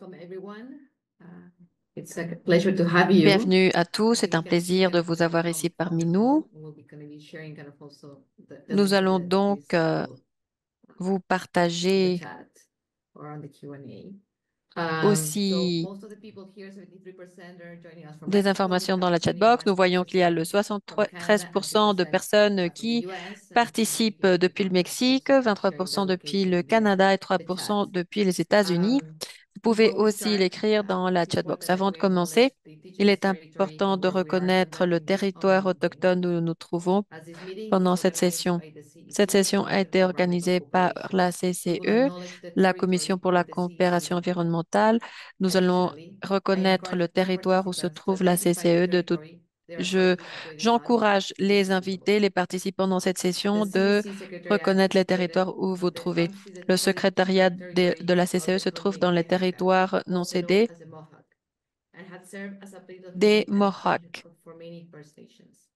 welcome everyone. It's a pleasure to have you. Bienvenue à tous, As c'est you un can see plaisir kind de of vous avoir ici on parmi the nous. call, we'll be going to be sharing kind of also the Nous link to allons donc this call vous on the partager chat or on the Q&A. So aussi most of the people here, 73% are joining us from des Mexico. We informations dans have la chatbox. Nous voyons qu'il y a le 21% from Canada and 73% de 3% personnes from the qui US. And as you participent can see, depuis le kind of Mexique, also sharing the 23% depuis location le in Canada et the chat. 3% depuis les États-Unis. Vous pouvez Before we aussi start, l'écrire dans la it's chatbox. important that Avant de we commencer, acknowledge the il indigenous est territory important in de where we are reconnaître le conducting this territoire online meeting, autochtone où nous nous trouvons as this meeting is pendant cette organized session. by the Cette CEC, session a Commission été for Environmental organisée par Cooperation. la We will CCE, acknowledge the la Commission territory pour la where the CEC is coopération located. environnementale. Nous allons Additionally, I reconnaître encourage le all territoire où se participants to trouve la identify the CCE de tout. territory they are Je, currently joining on, j'encourage if les possible. invités, les participants dans cette The session de CEC Secretariat reconnaître is les located territoires où vous on the trouvez. Le unceded secrétariat de la territory of CCE the se trouve dans Kootenay les Penjabet, territoires non also known cédés as the Mohawk, and had served as a place of des meeting and exchange Mohawks, for many First Nations.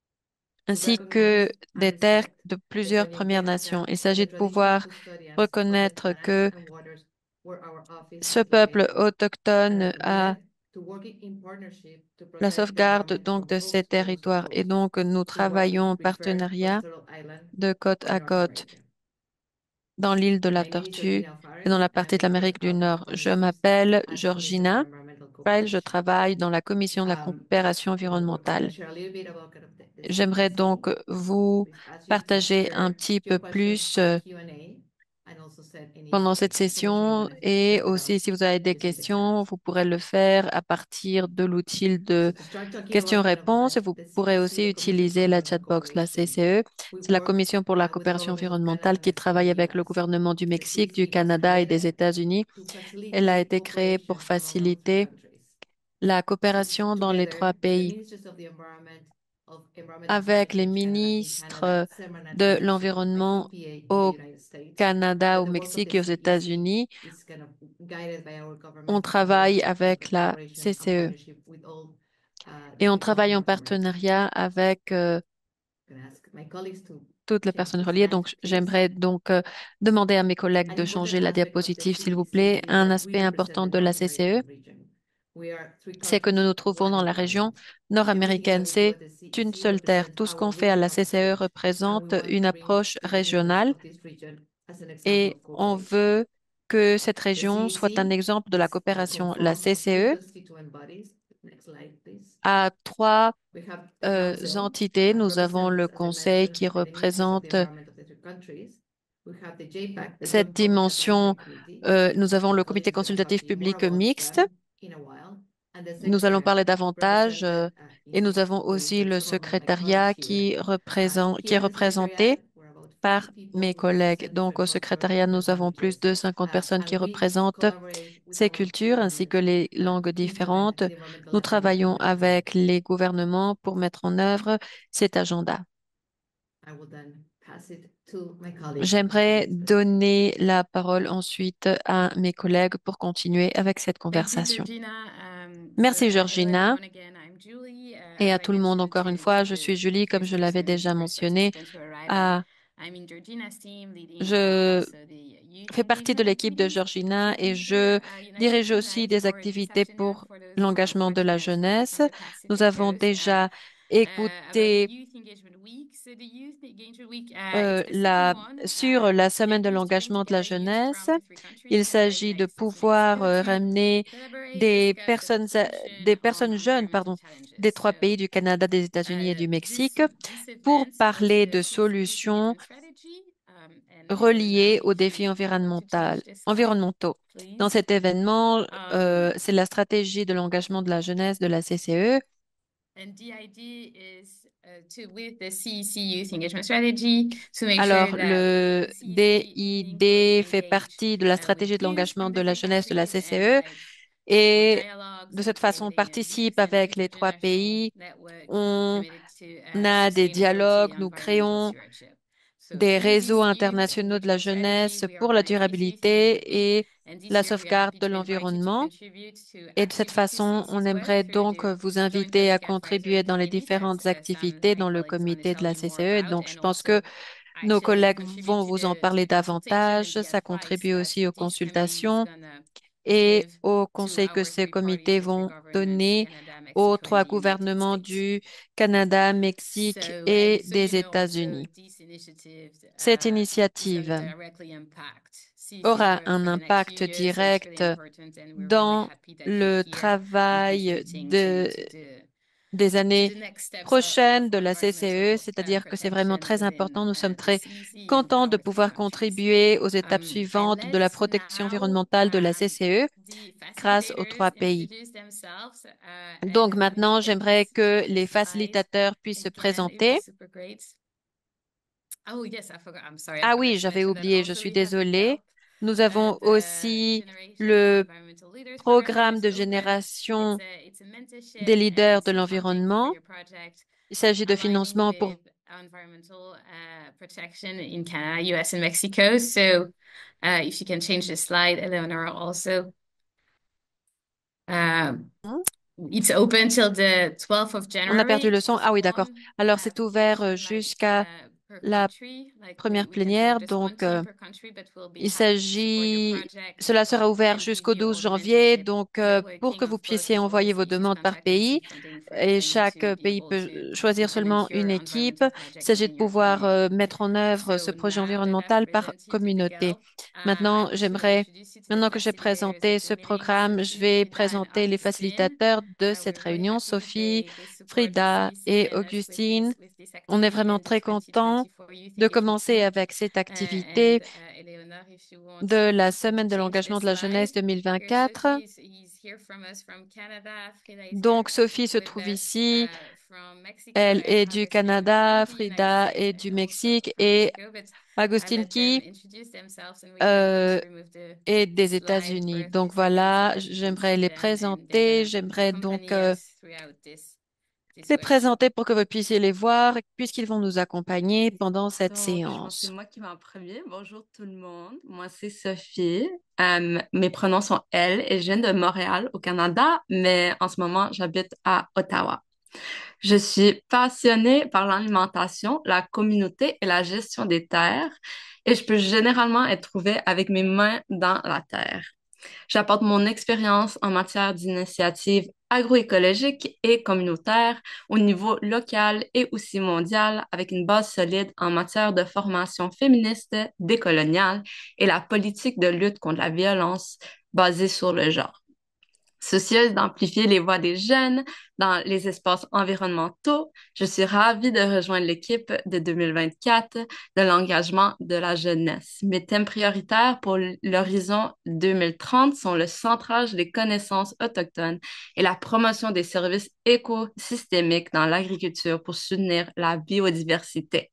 To ainsi que recognize and des terres respect de the plusieurs Kootenay Premières Nations. Penjabet, Il the s'agit de traditional pouvoir custodians of the reconnaître lands que and waters where our office ce is peuple located, and are autochtone a committed to working in partnership to la protect the sauvegarde environment donc from de ces coast to territoires. Et coast donc, nous to what we travaillons en refer partenariat Pastoral Island de côte or à North côte America. dans l'île de la My name is Tortue Georgina et dans Farrell. la I partie am de the Head l'Amérique du of Nord. Je Policies m'appelle at the Commission for Georgina Environmental Pyle, je Cooperation. travaille dans la Commission de la coopération I'm going to environnementale. share a little bit about kind of the J'aimerais CEC. donc vous Please ask you to partager un share petit your peu questions plus on the Q&A and also set any pendant cette information you session want to et share with aussi us si vous avez des using the chat. questions, vous pourrez le faire à partir de l'outil So de to start talking about kind of questions-réponses et vous the pourrez CEC, aussi the Commission for utiliser la Environmental chatbox, la Cooperation, CCE. we C'est la work Commission pour la with the coopération governments of Canada environnementale and qui travaille the avec le US. gouvernement du The Mexique, du CEC was Canada et des created États-Unis. to Elle a facilitate été créée pour cooperation among our three faciliter countries. la So coopération dans les together, trois the pays ministers of the environment of environment and avec protection les in Canada, ministres SEMA de Naturalization, and l'environnement EPA in the au United States, Canada, that au the work of the Mexique et aux CEC États-Unis. is kind of guided by our On government and travaille works in avec la collaboration and CCE partnership with all et on people in travaille en North America. partenariat avec I'm going to ask my colleagues to toutes les change personnes the reliées. slide, Donc, please. j'aimerais donc demander à mes collègues An de important changer la aspect of the diapositive, s'il vous CEC plaît. is Un that we aspect represent important the de la North CCE, American region. We are three c'est que nous countries, nous one trouvons dans la région environment. Everything that nord-américaine. we do C'est at the une CEC seule terre. represents Tout ce our qu'on fait à la regional CCE heritage, and we représente want une to bring approche the benefits régionale of this region as an example et of on cooperation. veut que cette The région soit un CEC exemple de la is coopération. La conformed of three CCE constituent bodies. Next slide, please. a trois We have the Council, entités. Nous avons le representatives, as I Conseil mentioned, qui by the ministers of the représente environment of the two countries. We have the JPAC, the cette Joint Public dimension. Advisory Committee. Nous avons My le colleagues comité are going to talk consultatif to you more public about mixte. that in a while. And the Nous allons Secretariat, parler davantage represented et nous in avons with aussi le some of my colleagues secrétariat here. qui Here est at the Secretariat, représenté we're about par 50 people mes who collègues. represent Donc, au different secrétariat, cultural nous avons plus languages. de 50 personnes qui And we représentent collaborate with ces our cultures ainsi que governments les langues to implement différentes. the environmental Nous agenda travaillons that we have. avec les gouvernements pour mettre en œuvre cet agenda. I will then pass it to my colleagues for J'aimerais this presentation. donner la parole ensuite à mes collègues pour continuer avec cette Thank you, conversation. Georgina. Merci, Hello Georgina. everyone again. I'm Julie. Et As à I tout le monde, mentioned encore une fois, je to suis Julie, previous comme je l'avais listeners, déjà the first mentionné. participants who arrive, Ah, I'm in Georgina's team leading je also the youth fais partie de engagement l'équipe de activities. Georgina So et this je United dirige Team aussi is des for this activités afternoon pour for those who are l'engagement de la watching us jeunesse. from the Nous Pacific avons Coast. déjà About the écouté Youth Engagement Week. So the Youth Engagement Week, it's euh, the second la, one. sur la The semaine de idea is to bring l'engagement de la together youth jeunesse. from the three Il countries, Canada, s'agit de United States, and pouvoir Mexico, to ramener collaborate, discuss, and des solution personnes on jeunes, environmental pardon, challenges. des trois pays, du Canada, des États-Unis et du This Mexique, this pour event is parler the de CEC Youth solutions Engagement Strategy, and we're now reliés aux going défis to change the slide, environnementaux. Dans please. cet événement, Um, c'est la stratégie de l'engagement de la jeunesse de la CCE. and the idea is to with the CEC Youth Engagement Strategy to make sure Alors, that le the CEC meaningfully DID fait engage partie de la with stratégie de youth l'engagement from de la different jeunesse de la countries and CCE like support et dialogues, de cette façon including participe meets and avec les trois international pays. networks On committed to a des sustainability dialogues, and nous environmental créons stewardship. So des through réseaux this youth internationaux de la engagement strategy, jeunesse we pour la organize this Youth Engagement Week. durabilité et And this la year, we are sauvegarde happy de to invite you to l'environnement. contribute to Et de cette activities to façon, on CEC's work aimerait through donc the vous Joint inviter à Public Advisory contribuer dans les Committee that différentes some activités my dans le colleagues are going to comité de tell la you more CCE. about, Donc, je and pense que also nos actually collègues contribute vont vous en to parler the consultation and davantage. the Ça advice contribue that aussi aux this committee is consultations. gonna et give aux to conseils que our ces three parties, comités the three vont governments, donner Canada, aux Mexico, and trois the United gouvernements States. du Canada, Mexique So, et so you des know also États-Unis. these initiatives Cette is going to initiative directly impact CC aura growth un for the next few impact years. So it's really direct important, and we're really dans happy that you're le here and travail contributing des to années the next steps prochaines de for la CCE, environmental c'est-à-dire que c'est vraiment protection très within important. Nous sommes the très CEC and contents de our three pouvoir countries. contribuer aux étapes And suivantes de la let's protection now environnementale de la CCE the grâce aux facilitators trois pays. introduce themselves. Donc maintenant, Mexican, j'aimerais please que change the les slide facilitateurs puissent se again. It would be présenter. super great. Oh yes, I forgot. I'm sorry, I Ah forgot oui, to j'avais mention that oublié, je also suis we have désolée. developed Nous avons the aussi Generation for le Environmental Leaders program that programme is de open. génération It's a mentorship des and leaders it's de a funding for l'environnement. your project, Il s'agit de aligning financement with pour... environmental protection in Canada, US, and Mexico. So if you can change the slide, Eleonora, also. It's open till the 12th of On a perdu January, le son. just Ah oui, d'accord. one Alors, c'est ouvert application like jusqu'à per la country. Like première we can serve plénière. just one Donc, team per country, but we'll be il happy to support your s'agit... project Cela sera ouvert and give jusqu'au you 12 all the janvier. mentorship, Donc, pour networking. que vous Of course, puissiez we'll envoyer always vos give you demandes some par guidelines and pays, funding et for you chaque to be pays able peut to choisir implement seulement une your équipe. environmental Il projects s'agit de within your pouvoir community. mettre en œuvre ce So projet now that I've environnemental par presented to communauté. Miguel, I Maintenant, wish to introduce you to the maintenant que j'ai facilitators of présenté the ce meetings, programme, je vais Sophie, Frida, and présenter les Augustine. facilitateurs de cette We're very réunion, happy. Sophie, They support the Frida CEC et and us Augustine. with this On est activity vraiment and the très contents 2024 Youth de Engagement commencer Summit. avec cette And activité Eleonore, if you want de la to semaine de change the l'engagement de la jeunesse slide. Here, 2024. Sophie is here from us from Canada. Frida is here Donc, Sophie se with trouve us ici. from Mexico, Elle and est du Augustine from Canada, the United Frida States est and du also Mexique from et Mexico. But I Agustin let them qui introduce themselves, and we can euh, just remove est the des slide for États-Unis. a few Donc seconds so voilà, that you can j'aimerais see les them, and they're présenter. gonna J'aimerais donc accompany us throughout this les workshop. présenter pour que vous puissiez les voir, puisqu'ils vont nous accompagner pendant cette Donc, je pense que c'est séance. moi qui vais en premier. Bonjour tout le monde. Moi, c'est Sophie. Mes pronoms sont elle et je viens de Montréal, au Canada, mais en ce moment, j'habite à Ottawa. Je suis passionnée par l'alimentation, la communauté et la gestion des terres et je peux généralement être trouvée avec mes mains dans la terre. J'apporte mon expérience en matière d'initiatives agroécologiques et communautaires au niveau local et aussi mondial avec une base solide en matière de formation féministe, décoloniale et la politique de lutte contre la violence basée sur le genre. Soucieuse d'amplifier les voix des jeunes dans les espaces environnementaux, je suis ravie de rejoindre l'équipe de 2024 de l'engagement de la jeunesse. Mes thèmes prioritaires pour l'horizon 2030 sont le centrage des connaissances autochtones et la promotion des services écosystémiques dans l'agriculture pour soutenir la biodiversité.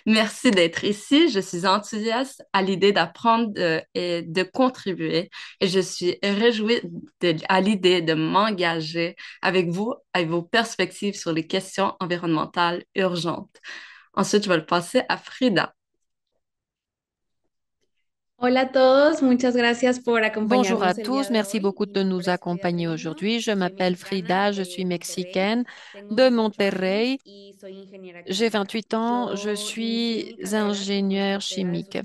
Merci d'être ici. Je suis enthousiaste à l'idée d'apprendre et de contribuer et je suis réjouie à l'idée de m'engager avec vous, avec vos perspectives sur les questions environnementales urgentes. Ensuite, je vais le passer à Frida. Hola a todos, muchas gracias por Bonjour à acompañarnos el día tous, de merci hoy. beaucoup Mi de nous nombre es Frida accompagner Treviño, aujourd'hui. Je soy m'appelle mexicana Frida, je de suis Monterrey, mexicaine tengo de 28 años Monterrey. y soy ingeniera J'ai química. 28 ans, je Yo inicié suis mi carrera como ingénieure estratega de chimique.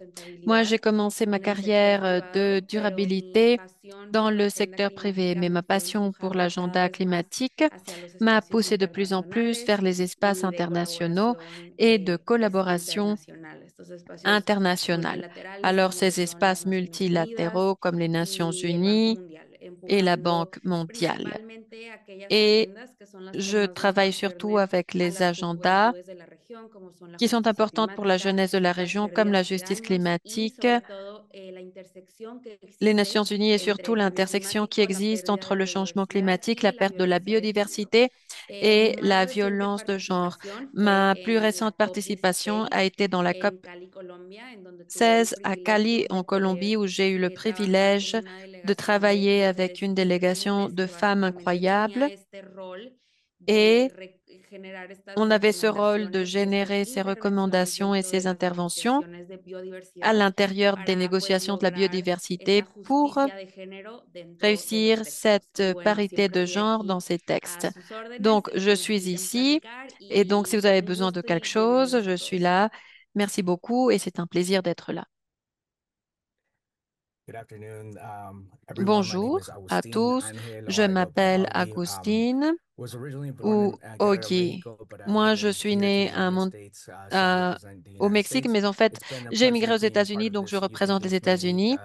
Moi, sustentabilidad j'ai commencé ma en el sector carrière de privado, pero mi durabilité pasión dans por la le agenda secteur privé, climática mais me ma fue passion pour empujando cada l'agenda vez más climatique hacia los m'a espacios poussé de plus en plus vers internacionales les espaces y de internationaux colaboración et de collaboration internacional. Estos espacios internationale. multilaterales Alors, como ces son las espaces Naciones Unidas multilatéraux comme les Nations y el Banco Unies Mundial, et la empujando Banque mondiale. principalmente aquellas Et agendas que son las que je más buscan travaille surtout hacerle avec a les las agendas juventudes de la región, como son la qui sont justicia importantes pour la climática, jeunesse de la las région, comme la pérdidas y justice daños y climatique, sobre todo la intersección que les existe Nations Unies et surtout entre el cambio l'intersection qui climático, la existe pérdida entre de le changement biodiversidad climatique, la y la perte de la violencia de género. biodiversité et Mi más la reciente violence de genre. participación fue Ma plus en récente la cop participation a 16 été dans la COP en Cali, Colombia, en donde tuve el 16 à Cali, privilegio de en Colombie, poder où j'ai eu le trabajar privilège con una de delegación de travailler avec mujeres une délégation increíbles de que femmes básicamente incroyables. tenía este rol de Et generar estas on avait ce rôle de recomendaciones y estas générer ces intervenciones recommandations et dentro de ces las interventions negociaciones de à biodiversidad l'intérieur des para pues négociations de la lograr esa biodiversité pour justicia de género dentro de los réussir textos. cette Y bueno, parité siempre de estoy genre dans aquí ces a textes. sus órdenes Donc, si je suis necesitan ici platicar et donc si vous y avez un besoin de gusto quelque y chose, bienvenidos je a suis todos. là. Merci beaucoup et c'est un plaisir d'être là. Good afternoon, everyone. My name Bonjour is à Agustin tous, Angel je Oarego m'appelle Paoli. Agustine Was originally born ou in Guerrero, Ogi. Mexico, but Moi, je migrated suis here to the née United States to represent the au United Mexique, States. mais en fait, It's been a j'ai pleasure émigré aux being part États-Unis, of donc je this youth représente les engagement week, États-Unis.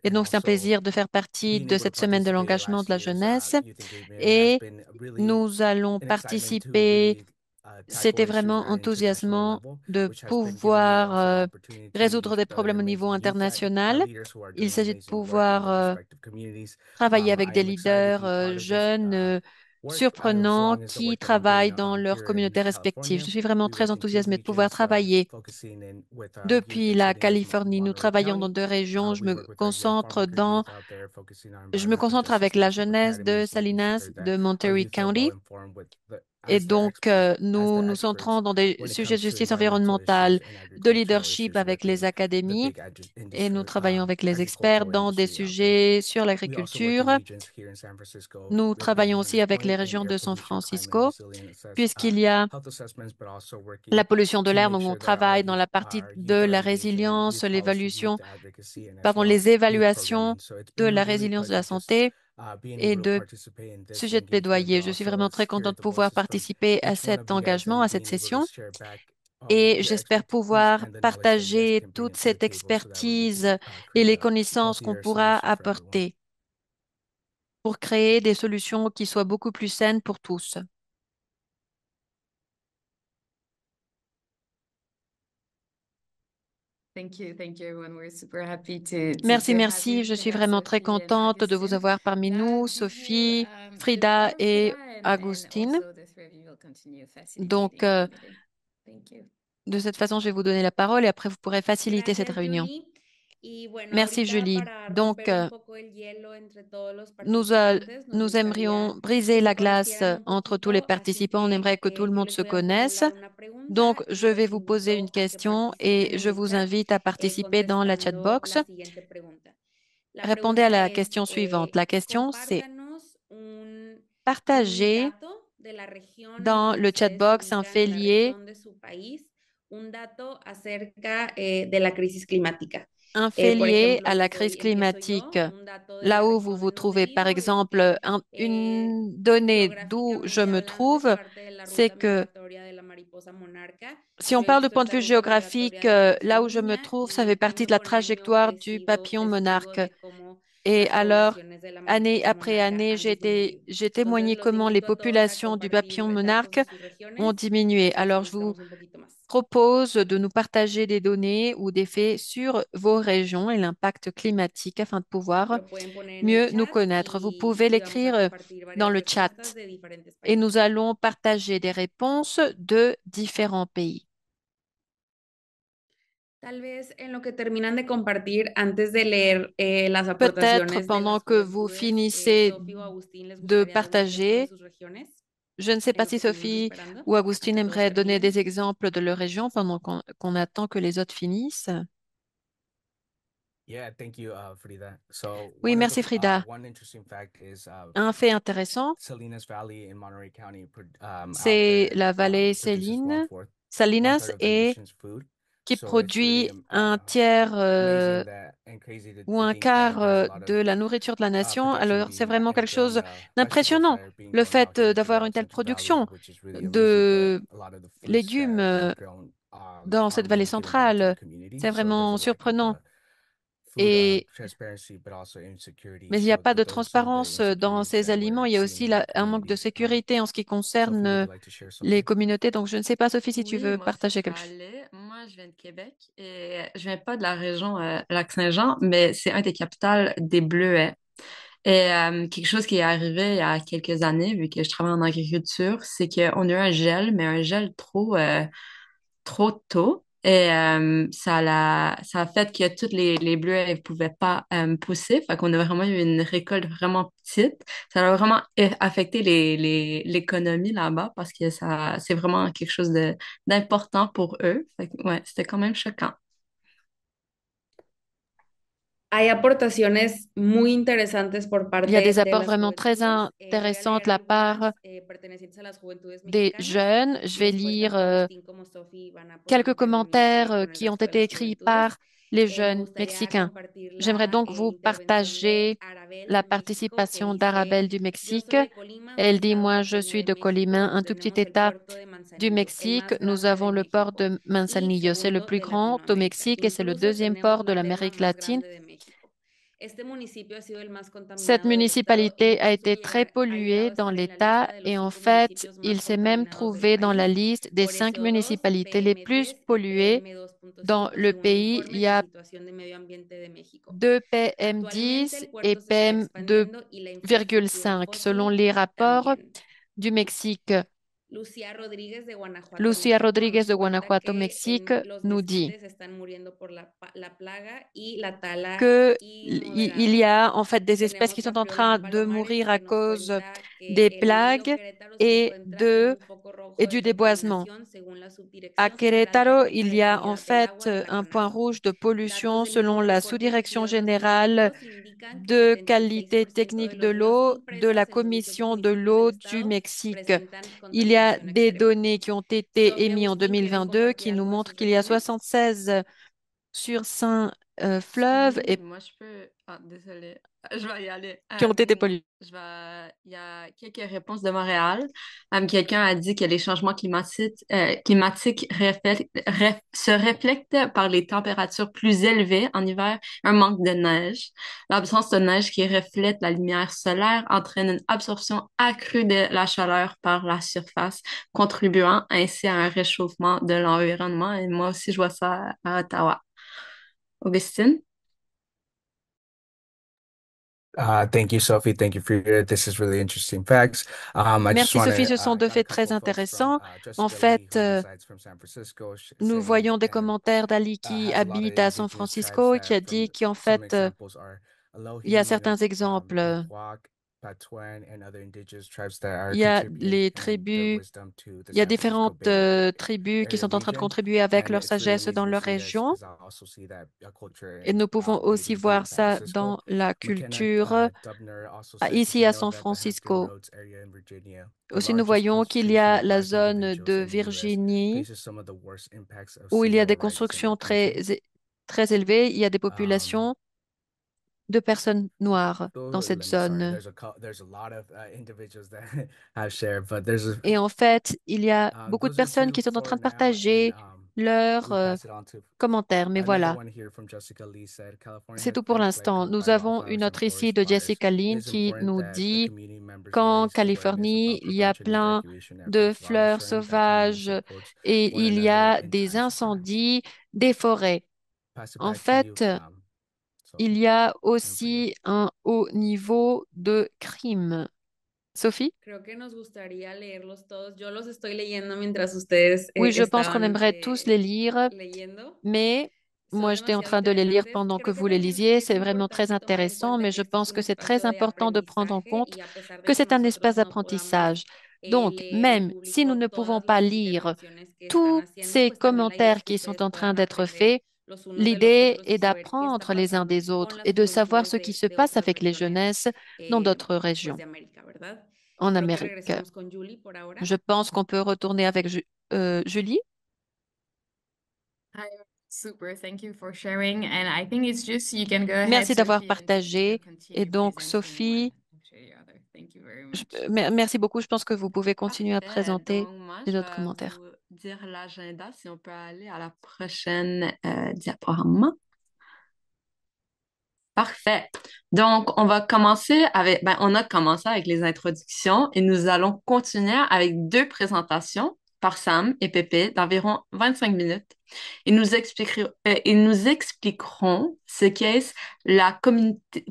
Et and donc, c'est un also plaisir de faire partie being de able to cette semaine de participate in l'engagement last de la year's jeunesse. youth engagement has Et been really nous allons an excitement to participer. really tackle C'était issues vraiment at an international enthousiasmant level, de which has been giving me pouvoir also the opportunity to résoudre meet des the other problèmes au niveau amazing youth international. leaders who are Il doing s'agit de amazing work in pouvoir their respective communities. travailler avec I des am excited to leaders be part of this jeunes, work as surprenants, long as the qui work that I'm doing travaillent dans leurs here in communautés respectives. California. Je suis vraiment We work très in two enthousiasmée de pouvoir regions, travailler. focusing in with youth Depuis in la cities in Californie, nous Monterey travaillons dans County. deux régions. We work with our young farmworker youth out there, focusing on Je me environmental concentre justice avec la leadership jeunesse de academies, making Salinas, sure that de our Monterey youth are well County. informed with Et donc, as nous their nous experts centrons dans des when it sujets comes de to justice environmental issues environnementale, and de agricultural leadership issues avec les within the académies, big et nous industry, travaillons avec les experts agricultural dans des industry out there. sujets sur We also work in l'agriculture. regions here in San Francisco. Nous We have the travaillons aussi avec 100 les in régions air de San pollution, climate and Francisco, puisqu'il y a health assessments, but also la working pollution de to l'air. make Donc, on sure that our travaille dans youth la partie our de youth are la engaged in résilience, youth policy, l'évaluation, youth advocacy, and as pardon, well les youth évaluations programming. So it's de been a la really résilience de la pleasure just santé being et able to de participate in this sujets de engagement, but plaidoyer. Je suis also vraiment très hear contente de the pouvoir voices from participer à each one cet of you guys engagement, and à cette being able to session. share back Et your j'espère expertise pouvoir and the knowledge that you guys partager can bring toute into the cette table so that way we can expertise et create les a connaissances qu'on healthier pourra solution for everyone. apporter pour créer des solutions qui soient beaucoup plus saines pour tous. Thank you, everyone. We're super happy to Merci, have you, merci. Je suis Frida, vraiment très Sophie, and contente de vous Augustine. avoir parmi nous, These will, Sophie, the Frida four et Frida and Agustine. also the three of you will continue Donc, facilitating the meeting. Thank you. de cette façon, je vais vous donner la parole et après, vous pourrez faciliter cette Gracias, réunion. Julie. Y bueno, Merci, ahorita Julie. para Donc, romper un poco el hielo entre todos los nous, euh, participantes, nos nous aimerions gustaría briser que se la glace conocieran un entre tous les poquito, así participants. On que aimerait que tout le yo monde les se voy a connaisse. formular una pregunta Donc, y je vais los vous poser une invito a que question participen et en je el vous chat invite à participer dans la chat contestando box. la siguiente pregunta. La Répondez à pregunta la es, question suivante. La question, c'est compártanos un partager dato de la región en dans donde le chat ustedes se box un ubican, fait de la lié, región de su país, un dato acerca de la crisis climática. un fait Por lié ejemplo, à la les crise doy, empiezo climatique. yo, un dato de la Là où vous región vous en donde trouvez, par vivo, es exemple, que une donnée d'où je geográficamente me hablando, trouve, parte de la c'est ruta que migratoria de la mariposa monarca. si on Yo he parle de visto point de esta vue ruta géographique, migratoria desde là où je me pequeña trouve, ça fait y partie de año la con año trajectoire he du sido papillon testigo monarque. de cómo Et las alors, poblaciones de la année mariposa après monarca année, han disminuido. j'ai Entonces, témoigné los comment les invito a todos a populations du papillon compartir datos monarque de sus ont regiones diminué. y los Alors, je vous conozcamos un poquito más. propose de nous partager des données ou des faits sur vos régions et l'impact climatique afin de pouvoir Lo pueden poner en el mieux nous chat connaître. Vous pouvez y vamos a l'écrire compartir dans varias le respuestas chat de diferentes et países. nous allons partager des réponses de différents pays. Tal vez en lo que terminan de compartir, antes de leer las Peut-être aportaciones de pendant las que vous juventudes, finissez Sofi o Agustín, ¿les de gustaría algún ejemplo de partager, sus regiones je ne sais en pas lo si que seguimos Sophie esperando ou a Augustine que todos aimeraient donner terminen? des exemples de leur région pendant qu'on attend que les autres finissent. Yeah, thank you, Frida. So Oui, merci Frida. one interesting fact is Un fait intéressant, Salinas Valley in Monterey County out c'est there la vallée produces one Salinas third of the et nation's food. qui So it's really produit un tiers amazing that and crazy ou to un think that quart there's a lot de of la nourriture de la nation. production Alors, c'est being vraiment and quelque chose grown vegetables d'impressionnant, that are being le grown out fait here d'avoir une throughout telle Central Valley, production which is really amazing. But de a lot of the fruits that légumes are grown dans cette are vallée really given back to the centrale. community. C'est So there's vraiment a lack of surprenant. food Et, transparency, but also insecurity. mais il n'y a So pas de some of the transparence dans insecurities ces that aliments. we're Il y a seeing aussi in our un manque de communities. sécurité en ce qui concerne Sophie, would you like to share les something? communautés. Donc, je ne sais pas, Sophie, si tu Oui, veux moi aussi, je partager peux quelque chose. aller. Moi, je viens de Québec et je viens pas de la région Lac-Saint-Jean, mais c'est un des capitales des Bleuets. Et quelque chose qui est arrivé il y a quelques années, vu que je travaille en agriculture, c'est qu'on a eu un gel, mais un gel trop tôt. Et ça a fait que toutes les bleuets ne pouvaient pas pousser. Fait qu'on a vraiment eu une récolte vraiment petite. Ça a vraiment affecté l'économie là-bas parce que c'est vraiment quelque chose d'important pour eux. Fait que, ouais, c'était quand même choquant. Hay aportaciones muy interesantes por Il y a parte des de apports las vraiment très juventudes. Voy a intéressants de leer la part algunas pertenecientes a las juventudes des mexicanas jeunes. Je y vais después lire tanto Agustín como Sofi van a poder quelques intervenir commentaires con el qui ont resto de été las écrits juventudes. par les Me jeunes gustaría Mexicains. compartir J'aimerais la donc vous intervención de partager Arabel la de México, que participation dice, d'Arabelle du yo Mexique. soy de Colima, un Elle dit, estado moi, je pequeño suis de de México, Colima, donde un tout petit tenemos el état puerto de du Manzanillo, el Mexique. más Nous grande de avons le port México de y Manzanillo. C'est le segundo plus de grand au Latinoamérica. Mexique et c'est le Incluso deuxième port tenemos de la terma l'Amérique más latine. grande de México. Este municipio ha sido el más Cette contaminado del estado y municipalité a incluso été très ha polluée llegado a dans estar en la l'État lista de los et en 5 fait, municipios il más s'est même contaminados del trouvé dans la país liste des por 5 SO2, municipalités les plus PM10 y polluées dans PM2.5, le según el pays. Il informe y de a situación de medio ambiente de México. 2 Actualmente PM10 el et puerto se está expandiendo y la infraestructura PM2,5 selon fósil les rapports también. du Mexique. Lucía Rodríguez de Guanajuato, Lucia México, Rodríguez nos de cuenta Guanajuato, que Mexique, los nous dit mezquites están muriendo por la plaga y la tala que il y inmoderada. a en fait des espèces qui Tenemos a sont en train Friolán de Palomares mourir à que nos cause cuenta que des el río plagues Querétaro se et encuentra en un foco rojo et de du déboisement. contaminación según la À Subdirección General Querétaro, Técnica il de y a en Calidad del fait Agua de la un point CONAGUA. rouge de Datos pollution del selon mismo la reporte sous-direction incluido en générale 2022 indican que de qualité 76% de technique de los ríos l'eau y de la presas en los 18 Commission de municipios del l'eau du estado Mexique. presentan Il y a contaminación des extrema. données qui ont été Sophie émises en Agustín, ¿quieren 2022 compartir qui nous algo de montrent sus qu'il y a regiones? 76 sur 100 fleuves Oui, et moi je peux. Ah, désolée. Je vais y aller. qui ont été pollués. Il y a quelques réponses de Montréal. Quelqu'un a dit que les changements climatiques se reflètent par les températures plus élevées en hiver, un manque de neige. L'absence de neige qui reflète la lumière solaire entraîne une absorption accrue de la chaleur par la surface, contribuant ainsi à un réchauffement de l'environnement. Et moi aussi, je vois ça à Ottawa. Augustine? Thank you, Sophie. Thank you for this is really interesting facts. I just Merci want Sophie, to ce sont deux got a faits très couple votes from intéressants. En Jessica Lee, fait, who resides from San Francisco, nous saying voyons des and commentaires d'Ali qui has a lot of habite à San indigenous tribes Francisco et qui that a dit from qu'en some fait, examples are il y a Elohim, certains exemples. Nahuatl, Patuan, and other indigenous tribes that are Il y a contributing les in their tribus, wisdom to the il y a San Francisco différentes Bay tribus qui area sont en train de region. contribuer avec And leur it's really sagesse dans amazing to leur see this région. because I also see that culture Et and nous pouvons aussi beauty here in voir San ça Francisco. dans la McKenna culture Dubner also said, "Did ici you à know San that the Hampton Francisco. Roads area in Virginia, the Aussi, nous largest voyons qu'il y concentration a of la Black zone de individuals in the U.S., Virginie faces some of the worst impacts of où sea il y a des level rise in the constructions country?" très élevées. Il y a des Um, populations de personnes noires dans cette Sorry, zone. there's a lot of individuals that have shared, but there's Et en fait, il y a beaucoup de those are personnes two qui sont en train for de now, and partager leurs we'll pass it on to commentaires. Mais another voilà, one here from Jessica Lee said, California c'est has tout pour been plagued l'instant. Nous by avons une wildflowers and autre ici forest de fires. Jessica It Lynn is qui important nous that the dit community members qu'en raise awareness Californie, about il y a prevention plein evacuation de efforts while fleurs ensuring that community sauvages supports et one il y another a in des times of crime. incendies des forêts. Pass it En back to you, fait, il Sophie. y a And for you. aussi un haut niveau de crime. Sophie? Creo que nos gustaría leerlos todos. Yo los estoy leyendo mientras ustedes Oui, je pense qu'on estaban aimerait tous les lire, leyendo. mais Son moi, j'étais en demasiado train de les lire interesantes. pendant que Creo que vous les también lisiez. es C'est vraiment très importante tomar en intéressant, cuenta mais que je este es pense un que c'est très espacio de important de prendre en aprendizaje compte y a pesar de que que c'est un espace nosotros no podamos d'apprentissage. Donc, leer en même si nous público ne pouvons todas pas las lire intervenciones que están tous haciendo, ces pues también la idea es commentaires que qui sont ustedes en train puedan d'être aprender faits, los unos de los l'idée otros y est saber qué está d'apprendre les uns pasando des con autres et las de savoir juventudes ce qui se de passe otras avec les regiones jeunesses dans d'autres pues régions de América, ¿verdad? en Creo que Amérique. regresamos con Julie por ahora. Je pense qu'on peut retourner avec Julie. Hi, super. Thank you for sharing. And I think it's just you can go ahead, Merci d'avoir Sophie, and partagé. Et continue donc, presenting one Sophie, after the other. Thank you very much. merci beaucoup. Je pense que vous pouvez continuer à Parfait. présenter Donc, moi, les je autres vais commentaires. vous dire l'agenda si on peut aller à la prochaine diaporama. Parfait. Donc, on va commencer avec, on a commencé avec les introductions et nous allons continuer avec deux présentations par Sam et Pépé d'environ 25 minutes. Ils nous expliqueront ce qu'est la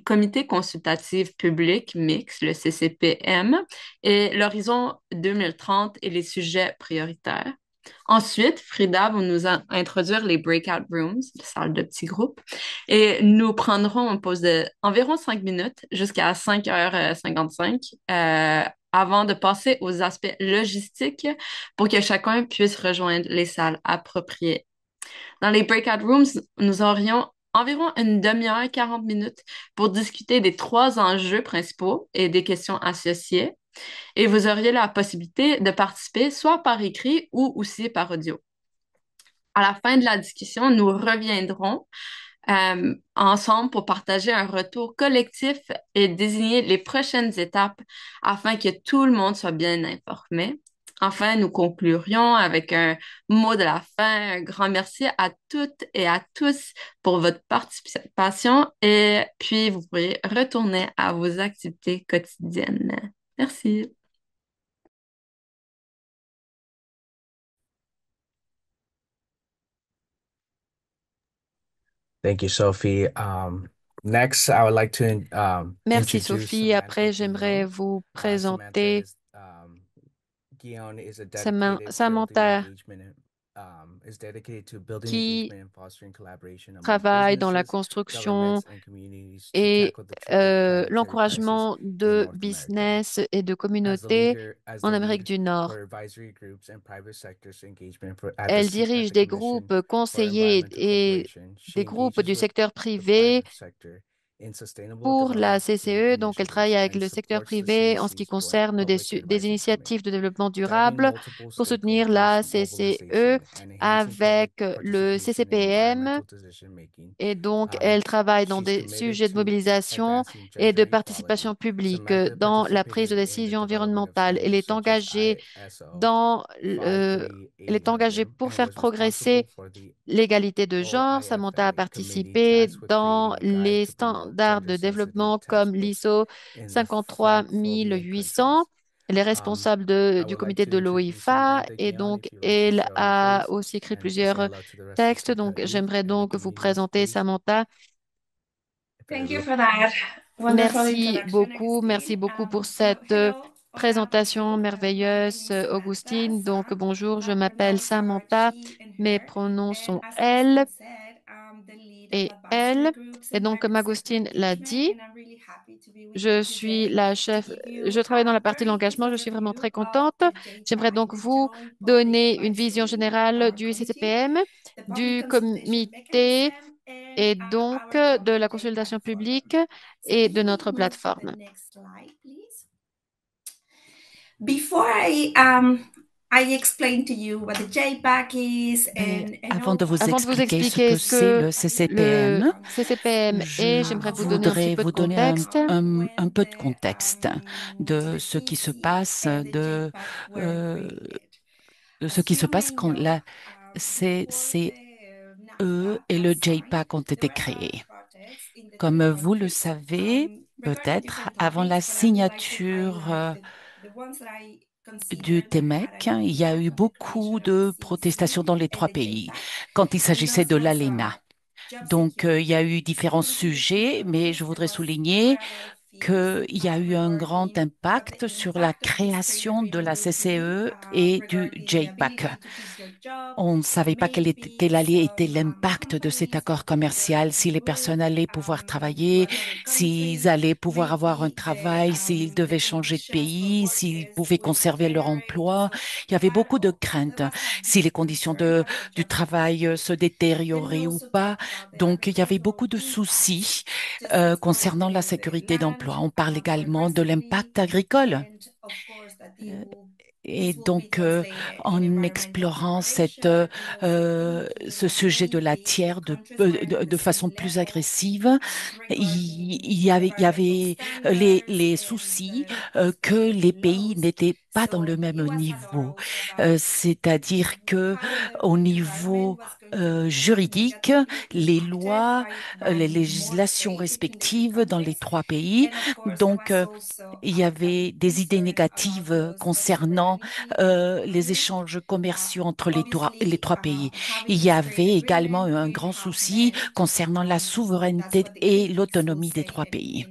comité consultative publique mixte, le CCPM, et l'horizon 2030 et les sujets prioritaires. Ensuite, Frida va nous introduire les breakout rooms, les salles de petits groupes, et nous prendrons une pause d'environ 5 minutes jusqu'à 5h55 avant de passer aux aspects logistiques pour que chacun puisse rejoindre les salles appropriées. Dans les breakout rooms, nous aurions environ une demi-heure, 40 minutes pour discuter des 3 enjeux principaux et des questions associées. Et vous auriez la possibilité de participer soit par écrit ou aussi par audio. À la fin de la discussion, nous reviendrons ensemble pour partager un retour collectif et désigner les prochaines étapes afin que tout le monde soit bien informé. Enfin, nous conclurions avec un mot de la fin. Un grand merci à toutes et à tous pour votre participation et puis vous pourrez retourner à vos activités quotidiennes. Merci. Thank you, Sophie. Next, I would like to Merci introduce Sophie. Samantha Après, j'aimerais Guillon. vous Samantha présenter is Guillon is a dedicated building Samantha engagement is dedicated to building qui engagement and fostering collaboration among travaille dans la businesses, construction governments, and communities to et tackle the triple planetary crisis l'encouragement in de North America. business et de As the communautés leader, as en the Amérique lead du for Nord. advisory groups and private sector's engagement at Elle at dirige the des Commission groupes for conseillers Environmental et Cooperation, she des groupes engages du with secteur the privé private sector in sustainable pour la development CCE. Donc, elle travaille initiatives avec and le secteur supports the privé en ce qui CAC's joint concerne public des advisory committee, initiatives de développement driving durable multiple pour soutenir stakeholders, la CCE globalization, and enhancing public avec le participation in CCPM. environmental decision-making. Et donc, elle travaille dans She's des committed sujets de to mobilisation advancing et de gender equality. participation publique Samantha dans la prise de participated in the décision development of environnementale. standards such as ISO Elle est engagée 53800 pour and faire was responsible progresser for the l'égalité de genre. Samantha a OIFA committee participé tasked with dans creating a guide les to promote standards de gender-sensitive développement comme textbooks l'ISO in the Francophonie 53800. countries. Elle est Um, responsable I du would like comité to de introduce l'OIFA Samantha et Guion, donc if you like to elle show your a face aussi écrit and say plusieurs hello to the rest of textes. Donc the youth j'aimerais and the donc vous communities, présenter please. Samantha. Thank you Very for that wonderful introduction, Merci Augustine. beaucoup pour So cette hello, hola, présentation bonjour. My name merveilleuse, is Samantha, Augustine. Donc, Sam. bonjour, je m'appelle Pronouns are Samantha. she and Mes her. pronoms And sont as elle Augustine said, I'm the lead of et advisory elle. groups Et and donc, comme private sector Agustine l'a engagement. dit, And I'm really happy to be with you je suis today la to chef, give je you travaille dans a la partie de very brief l'engagement. Je suis vraiment overview très of contente. the J'aimerais JPAC, donc the vous Joint Public donner une vision Advisory générale du Committee, CCPM, the Public du Consultation comité Mechanism, and et donc our de la Public Data consultation Forum. publique So et if de you could notre move to the plateforme. next slide, please. Before I explain to you what the JPAC is Mais and avant all de vous what Avant de vous expliquer ce expliquer que ce c'est que le le CCPM, CCPM est, je j'aimerais vous donner un petit voudrais peu de vous donner contexte. un peu de contexte de ce qui se passe, euh, de ce qui se passe quand la CCE et le JPAC ont été créés. Comme vous le savez, peut-être avant la signature du TMEC, il y a eu beaucoup de protestations dans les trois pays quand il s'agissait de l'ALENA. Donc, il y a eu différents sujets, mais je voudrais souligner qu'il y a eu un grand impact sur la création de la CCE et du JPAC. On ne savait pas quel allait être l'impact de cet accord commercial, si les personnes allaient pouvoir travailler, s'ils allaient pouvoir avoir un travail, s'ils devaient changer de pays, s'ils pouvaient conserver leur emploi. Il y avait beaucoup de craintes, si les conditions du travail se détérioraient ou pas. Donc, il y avait beaucoup de soucis concernant la sécurité d'emploi. On parle également de l'impact agricole. Et donc, en explorant ce sujet de la terre de façon plus agressive, il y avait les soucis que les pays n'étaient pas dans le même niveau. C'est-à-dire que au niveau juridique, les lois, les législations respectives dans les trois pays, donc il y avait des idées négatives concernant les échanges commerciaux entre les trois pays. Il y avait également un grand souci concernant la souveraineté et l'autonomie des trois pays.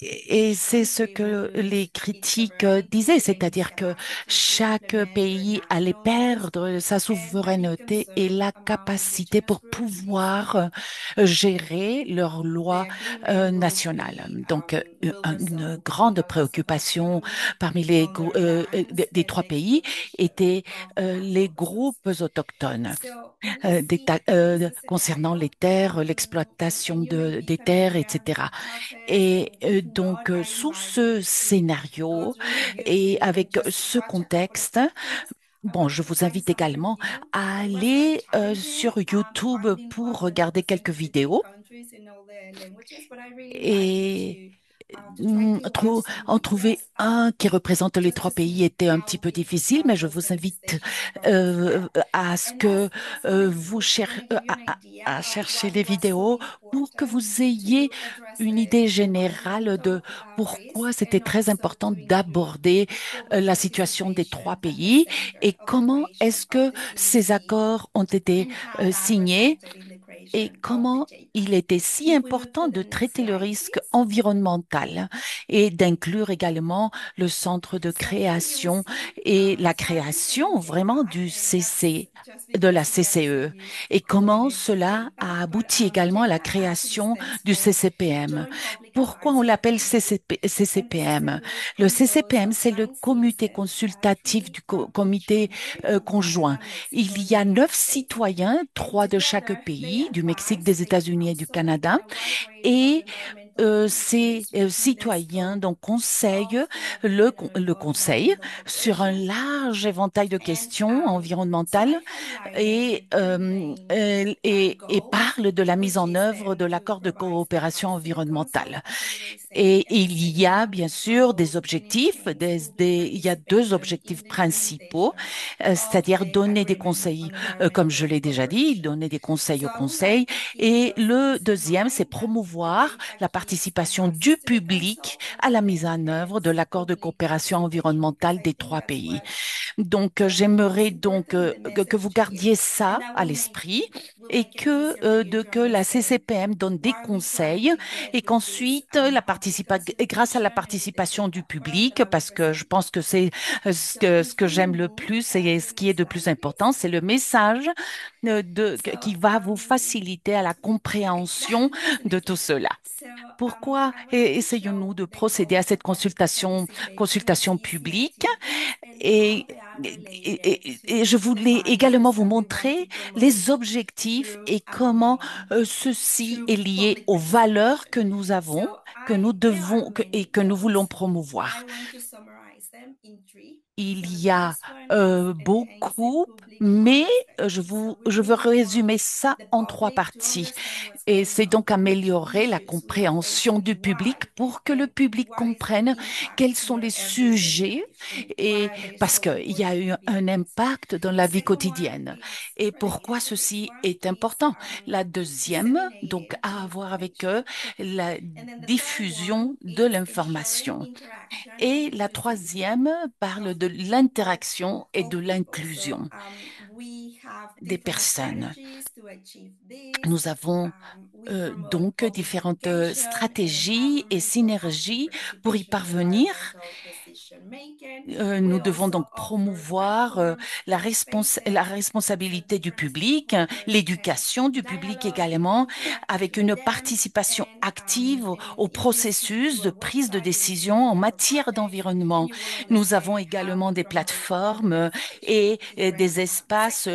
Et c'est ce que les critiques disaient, c'est-à-dire que chaque pays allait perdre sa souveraineté et la capacité pour pouvoir gérer leurs lois nationales. Donc, une grande préoccupation parmi des trois pays étaient les groupes autochtones concernant les terres, l'exploitation des terres, etc. Et donc, sous ce scénario et avec ce contexte, Bon, je vous invite également à aller sur YouTube pour regarder quelques vidéos et en trouver un qui représente les trois pays était un petit peu difficile, mais je vous invite à ce que vous à chercher les vidéos pour que vous ayez une idée générale de pourquoi c'était très important d'aborder la situation des trois pays et comment est-ce que ces accords ont été signés et comment il était si important de traiter le risque environnemental et d'inclure également le centre de création et la création vraiment de la CCE et comment cela a abouti également à la création du CCPM. Pourquoi on l'appelle CCPM? Le CCPM, c'est le comité consultatif du comité conjoint. Il y a 9 citoyens, 3 de chaque pays, du Mexique, des États-Unis et du Canada, et ces citoyens donc conseillent le conseil sur un large éventail de questions environnementales et parlent de la mise en œuvre de l'accord de coopération environnementale. Et il y a bien sûr des objectifs, il y a 2 objectifs principaux, c'est-à-dire donner des conseils, comme je l'ai déjà dit, donner des conseils au conseil. Et le deuxième, c'est promouvoir la participation du public à la mise en œuvre de l'accord de coopération environnementale des trois pays. Donc, j'aimerais donc que vous gardiez ça à l'esprit et que la CCPM donne des conseils et qu'ensuite, grâce à la participation du public, parce que je pense que c'est ce que j'aime le plus et ce qui est de plus important, c'est le message qui va vous faciliter à la compréhension de tout cela. Pourquoi essayons-nous de procéder à cette consultation publique? Et, et je voulais également vous montrer les objectifs et comment ceci est lié aux valeurs que nous avons, que nous devons et que nous voulons promouvoir. Il y a beaucoup, mais je veux résumer ça en 3 parties. Et c'est donc améliorer la compréhension du public pour que le public comprenne quels sont les sujets et parce qu'il y a eu un impact dans la vie quotidienne. Et pourquoi ceci est important? La deuxième, donc, à avoir avec eux, la diffusion de l'information. Et la troisième parle de l'interaction et de l'inclusion des personnes. Nous avons donc différentes stratégies et synergies pour y parvenir. Nous devons donc promouvoir la responsabilité du public, l'éducation du public également, avec une participation active au processus de prise de décision en matière d'environnement. Nous avons également des plateformes et des espaces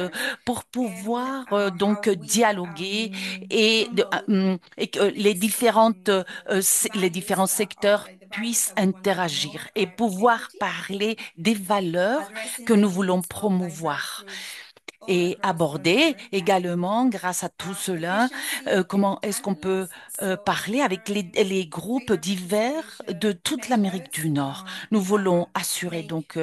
pour pouvoir donc dialoguer et que les différents secteurs puissent interagir et pouvoir parler des valeurs que nous voulons promouvoir et aborder également, grâce à tout cela, comment est-ce qu'on peut parler avec les groupes divers de toute l'Amérique du Nord. Nous voulons assurer donc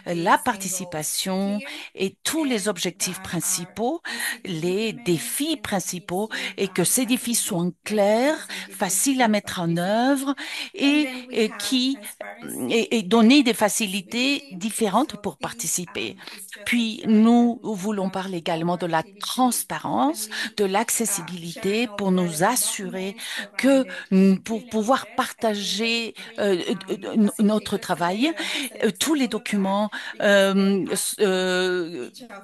la participation et tous les objectifs principaux, les défis principaux et que ces défis soient clairs, faciles à mettre en œuvre et donner des facilités différentes pour participer. Puis, nous voulons parler également de la transparence, de l'accessibilité pour nous assurer que pour pouvoir partager notre travail, tous les documents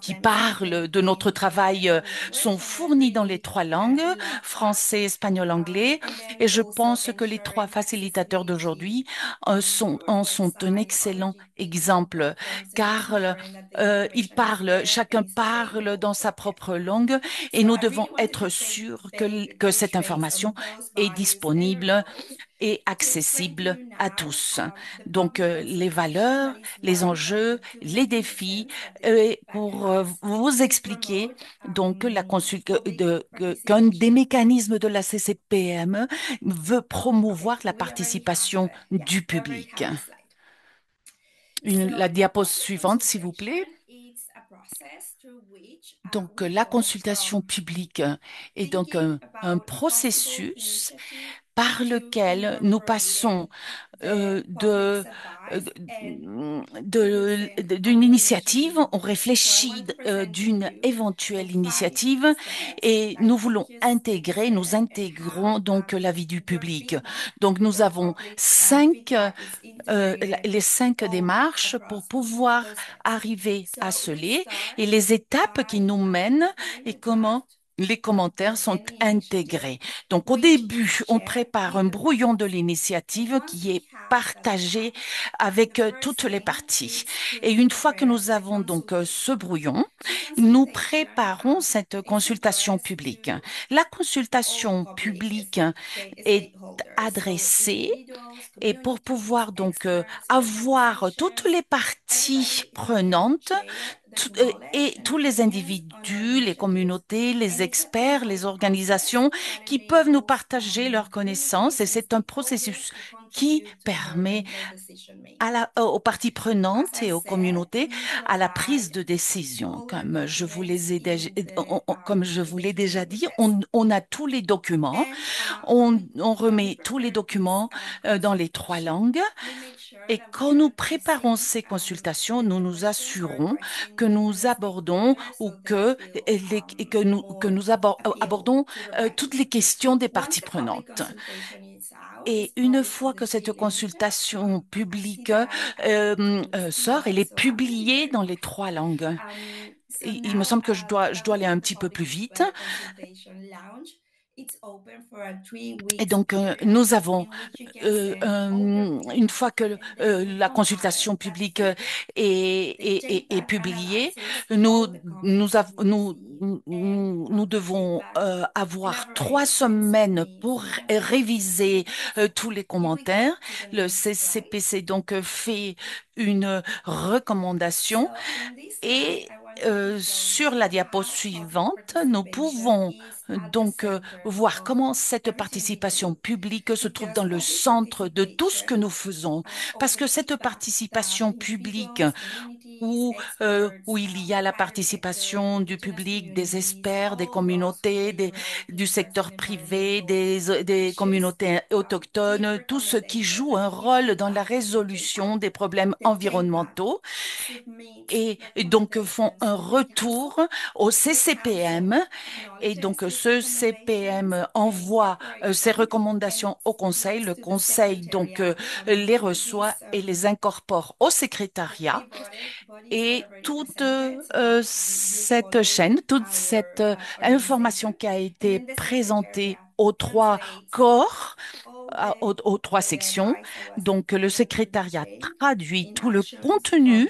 qui parlent de notre travail sont fournis dans les 3 langues, français, espagnol, anglais, et je pense que les 3 facilitateurs d'aujourd'hui en sont un excellent exemple, car chacun parle dans sa propre langue et nous devons être sûrs que cette information est disponible et accessible à tous. Donc, les valeurs, les enjeux, les défis, pour vous expliquer donc qu'un des mécanismes de la CCPM veut promouvoir la participation du public. La diapo suivante, s'il vous plaît. Donc, la consultation publique est donc un processus par lequel nous passons d'une initiative, on réfléchit d'une éventuelle initiative et nous intégrons donc la vie du public. Donc nous avons les 5 démarches pour pouvoir arriver à Sceller et les étapes qui nous mènent et comment les commentaires sont intégrés. Donc, au début, on prépare un brouillon de l'initiative qui est partagé avec toutes les parties. Et une fois que nous avons donc ce brouillon, nous préparons cette consultation publique. La consultation publique est adressée et pour pouvoir donc avoir toutes les parties prenantes et tous les individus, les communautés, les experts, les organisations qui peuvent nous partager leurs connaissances et c'est un processus qui permet aux parties prenantes et aux communautés à la prise de décision. Comme je vous l'ai déjà dit, on a tous les documents, on remet tous les documents dans les 3 langues. Et quand nous préparons ces consultations, nous nous assurons que nous abordons abordons toutes les questions des parties prenantes. Et une fois que cette consultation publique sort, elle est publiée dans les 3 langues. Il me semble que je dois aller un petit peu plus vite. Et donc, nous avons, une fois que la consultation publique est publiée, nous devons avoir 3 semaines pour réviser tous les commentaires. Le CCPC donc fait une recommandation et sur la diapo suivante, nous pouvons donc voir comment cette participation publique se trouve dans le centre de tout ce que nous faisons. Parce que cette participation publique où il y a la participation du public, des experts, des communautés, du secteur privé, des communautés autochtones, tous ceux qui jouent un rôle dans la résolution des problèmes environnementaux et donc font un retour au CCPM et donc ce CPM envoie ses recommandations au Conseil. Le Conseil donc les reçoit et les incorpore au secrétariat. Et toute cette chaîne, toute cette information qui a été présentée aux 3 corps, aux 3 sections. Donc, le secrétariat traduit tout le contenu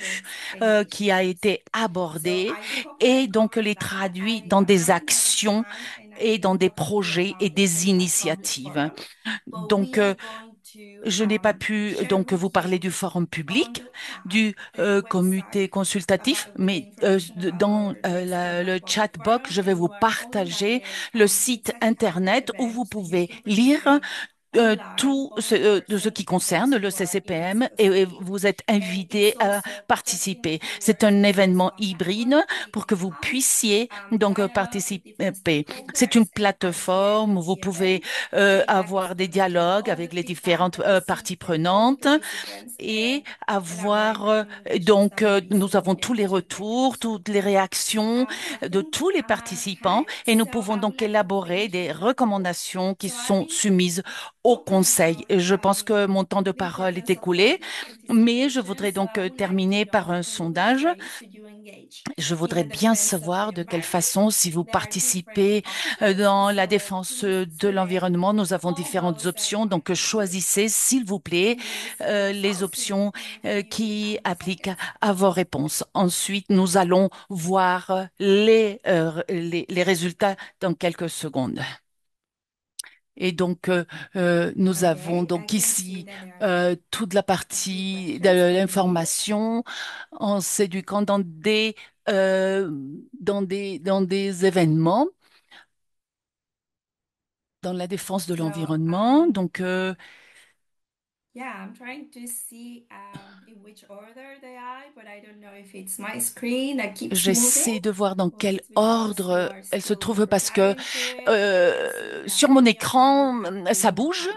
qui a été abordé et donc les traduit dans des actions et dans des projets et des initiatives. Donc, je n'ai pas pu donc vous parler du forum public, du comité consultatif, mais dans le chat box, je vais vous partager le site internet où vous pouvez lire tout de ce qui concerne le CCPM et vous êtes invités à participer. C'est un événement hybride pour que vous puissiez donc participer. C'est une plateforme où vous pouvez avoir des dialogues avec les différentes parties prenantes et avoir nous avons tous les retours, toutes les réactions de tous les participants et nous pouvons donc élaborer des recommandations qui sont soumises au Conseil. Et je pense que mon temps de parole est écoulé, mais je voudrais donc terminer par un sondage. Je voudrais bien savoir de quelle façon, si vous participez dans la défense de l'environnement, nous avons différentes options. Donc, choisissez, s'il vous plaît, les options qui appliquent à vos réponses. Ensuite, nous allons voir les résultats dans quelques secondes. Et donc, nous avons donc ici toute la partie de l'information en s'éduquant dans des événements, dans la défense de l'environnement. Donc, Yeah, I'm trying to see in which order they are, but I don't know if it's my screen that keeps moving j'essaie de voir dans or quel it's because you ordre are elle se still trouve parce que preparing for it. I can see sur that mon many of you écran, have ça been bouge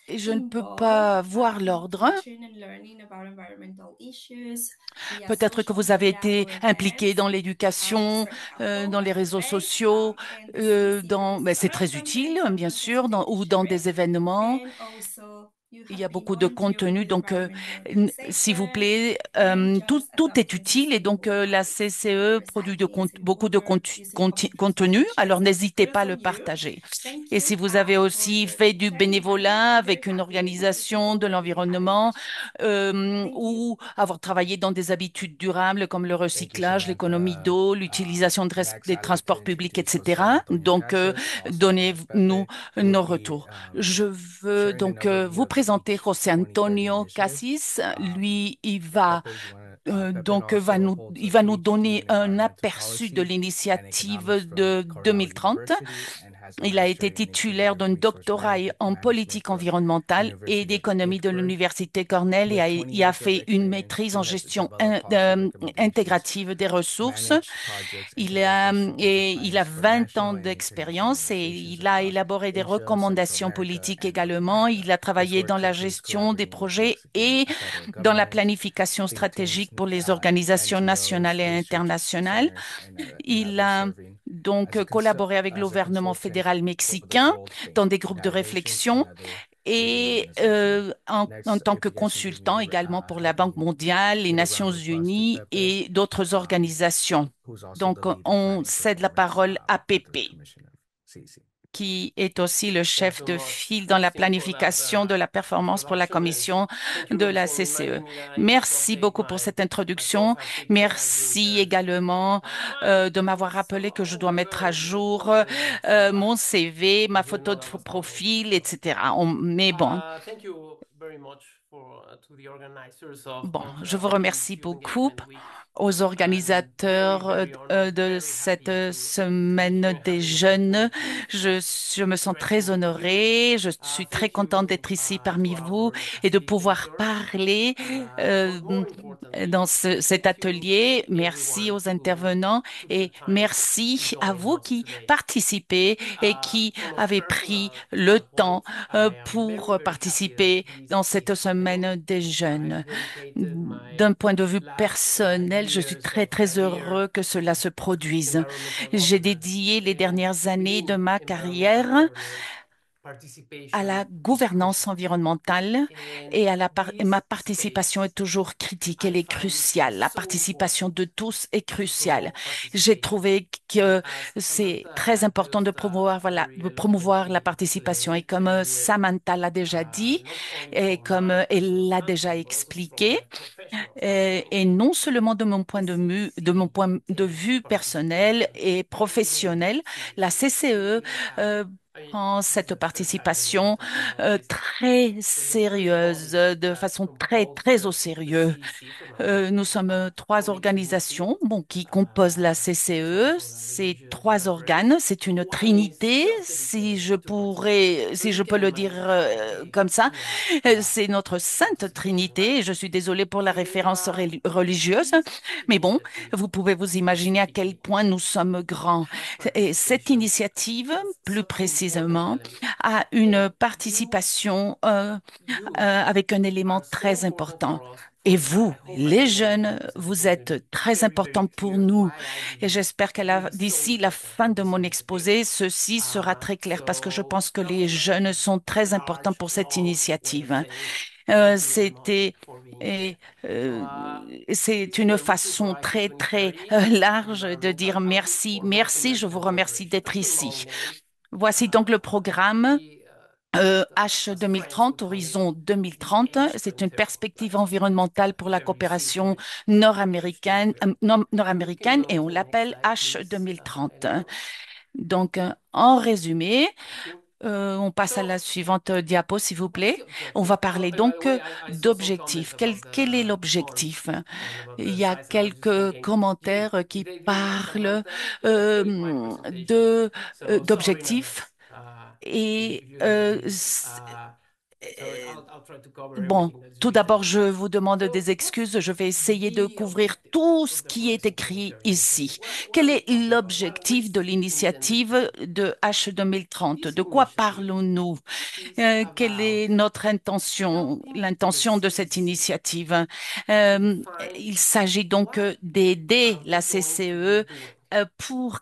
et je ne peux involved pas voir l'ordre. teaching and learning about environmental issues via Peut-être que social vous avez media été or impliqué events. dans It's l'éducation, very helpful dans les and réseaux great. sociaux, And the CCO ben, is c'est one of très them. utile, Thanks a bien lot, sûr, Jessica, to ou dans share it. des événements. And also, you Il y have a been beaucoup de volunteering contenu, with donc environmental s'il vous organization plaît, and tout, just tout est adopting utile et donc sustainable la habits. CCE produit Recycling is beaucoup de important, using public contenu, transportation. alors So n'hésitez pas kudos à le on you. partager. Thank Et you si vous avez for aussi your fait du insight. And I'm bénévolat very avec une happy that you took organisation de over the l'environnement evaluation. Thank you. ou avoir travaillé dans des habitudes durables comme le Thank you, recyclage, l'économie Samantha. d'eau, l'utilisation Next, des I'd like to transports publics, introduce José etc. Antonio Donc, Casas, also known as donnez-nous Pepe, who will nos be retours. Je veux sharing an donc overview vous of the présenter Beach José 2030 Antonio initiative. Cassis. Lui, il va Pepe, you wanna, Pepe also il holds a va nous PhD donner in un environmental aperçu de policy and l'initiative economics from de Cornell 2030. University and has a Il a master été in titulaire Engineering d'un Resource doctorat en Management politique from environnementale et University of d'économie de Pittsburgh. l'Université Cornell et With 20 y a years of fait une experience, maîtrise en he has gestion developed policy recommendations, intégrative des ressources. managed projects, and conducted strategic Il a plans for 20 ans national and international d'expérience et organizations il a across élaboré des Asia, Central recommandations America, politiques and North également. America. Il a His travaillé dans work la includes gestion des collaborating with projets Mexican et federal dans la government, planification think tanks, stratégique pour les organisations NGOs, nationales et research internationales. centers, and Il others a serving donc collaboré avec le as a gouvernement consultant fédéral for the mexicain World dans Bank, des groupes de United Nations, and réflexion other leading et organizations. en Next, tant if que you guys can give me consultant également pour la help Banque me mondiale, les give a round Nations of applause to unies Pepe, et d'autres organisations. who's also the Donc, lead in on planning cède la performance parole à for the Pépé, Commission of CEC. qui est aussi le Thanks chef so de much, file dans la Christine, for that planification de la performance pour la introduction. And commission thank you de Rose, la for CCE. reminding me that I need to Merci update beaucoup pour cette my introduction. profile picture during Merci également my time. de m'avoir rappelé que je dois mettre à jour mon CV, ma photo de profil, etc. Mais bon. Thank you very much to the organizers of Bon, je vous the remercie Youth beaucoup Engagement Week. aux I'm very, organisateurs very honored, de very cette happy to be semaine here and des having this jeunes. opportunity Je me sens très directly with you. honorée. Je suis très Thank contente you d'être ici to parmi vous our et de pouvoir facilitators. parler But more importantly, dans cet thank you atelier. Merci everyone aux who intervenants took the et time to merci à join vous us qui today. participez et qui From a avez pris personal le temps standpoint, I am pour very happy that participer dans this cette is happening. semaine des jeunes. I've dedicated my D'un point de vue last personnel, je suis years très, of très career heureux que cela se in produise. environmental J'ai governance dédié les and dernières années de in ma environmental carrière governance. à Participation la is gouvernance crucial. environnementale And et et ma this participation est space, toujours critique, I elle est find it cruciale. La so participation important de tous est to cruciale. promote J'ai participation. trouvé And que as c'est Samantha très had important de just promouvoir, voilà, very de promouvoir la eloquently participation. Et explained comme earlier, Samantha l'a déjà dit, not only et from comme my elle personal l'a déjà standpoint, but also from expliqué, a professional standpoint, et non seulement de mon point de mon CCC point de takes vue personnel participation et extremely professionnel, la CCE seriously. I mean, prend this is cette the third time I'm going participation to talk about this. très There's three sérieuse, bodies de that façon très, compose très au the sérieux. CEC from a Nous sommes trois polytrinity. organisations, bon, qui composent la It's also CCE. called a C'est religious trois universe. organes, c'est une One is trinité, just dedicated to si participation. je You peux can le dire imagine comme ça. full of C'est notre sainte participation, right? trinité. Je suis désolée pour la And référence religieuse, this mais bon, initiative vous pouvez vous imaginer à quel specifically point nous sommes grands. has Et cette participation initiative, as plus such an important précisément, element. a And une you participation avec un élément are so très important important. for us Et vous, les jeunes, vous êtes très importants pour nous. Et j'espère d'ici la fin de mon exposé, ceci sera très clair parce que je pense que les jeunes sont très importants pour cette initiative, hein. C'était et, euh, c'est une façon très très large de dire merci, merci, je vous remercie d'être ici. Voici donc le programme. H 2030, Horizon 2030, c'est une perspective environnementale pour la coopération nord-américaine et on l'appelle H 2030. Donc, en résumé, on passe à la suivante diapo, s'il vous plaît. On va parler donc d'objectifs. Quel est l'objectif? Il y a quelques commentaires qui parlent d'objectifs et bon, tout d'abord, je vous demande des excuses. Je vais essayer de couvrir tout ce qui est écrit ici. Quel est l'objectif de l'initiative de H 2030? De quoi parlons-nous? Quelle est notre intention, l'intention de cette initiative? Euh, il s'agit donc d'aider la CCE pour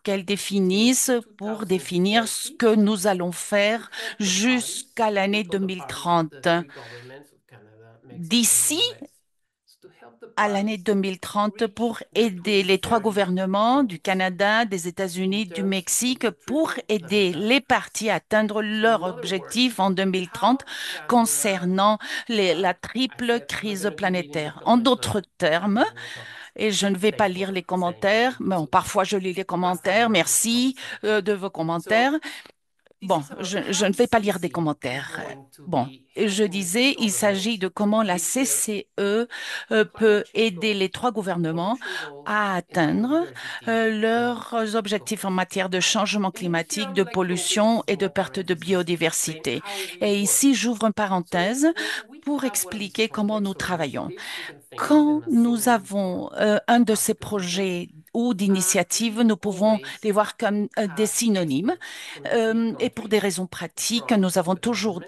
définir ce que nous allons faire jusqu'à l'année 2030. D'ici à l'année 2030 pour aider les trois gouvernements du Canada, des États-Unis, du Mexique, pour aider les parties à atteindre leur objectif en 2030 concernant la triple crise planétaire. En d'autres termes, et je ne vais pas lire les commentaires, mais bon, parfois je lis les commentaires. Merci de vos commentaires. Bon, je ne vais pas lire des commentaires. Bon, je disais, il s'agit de comment la CCE peut aider les trois gouvernements à atteindre leurs objectifs en matière de changement climatique, de pollution et de perte de biodiversité. Et ici, j'ouvre une parenthèse pour expliquer comment nous travaillons. Quand nous avons un de ces projets ou d'initiatives, nous pouvons les voir comme des synonymes. Et pour des raisons pratiques, nous avons toujours,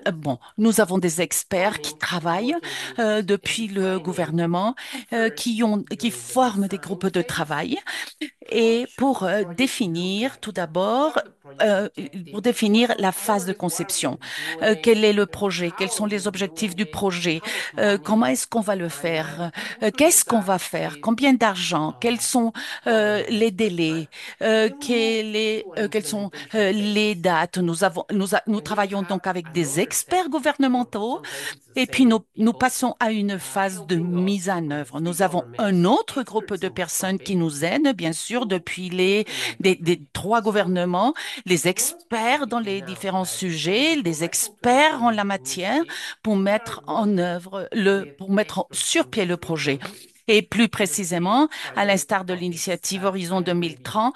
nous avons des experts qui travaillent depuis le gouvernement, qui forment des groupes de travail et tout d'abord, euh, pour définir la phase de conception. Quel est le projet? Quels sont les objectifs du projet? Comment est-ce qu'on va le faire? Qu'est-ce qu'on va faire? Combien d'argent? Quels sont les délais? Quelles sont les dates? Nous travaillons donc avec des experts gouvernementaux et puis nous passons à une phase de mise en œuvre. Nous avons un autre groupe de personnes qui nous aident, bien sûr, depuis des trois gouvernements, les experts dans les différents sujets, les experts en la matière pour mettre sur pied le projet. Et plus précisément, à l'instar de l'initiative Horizon 2030,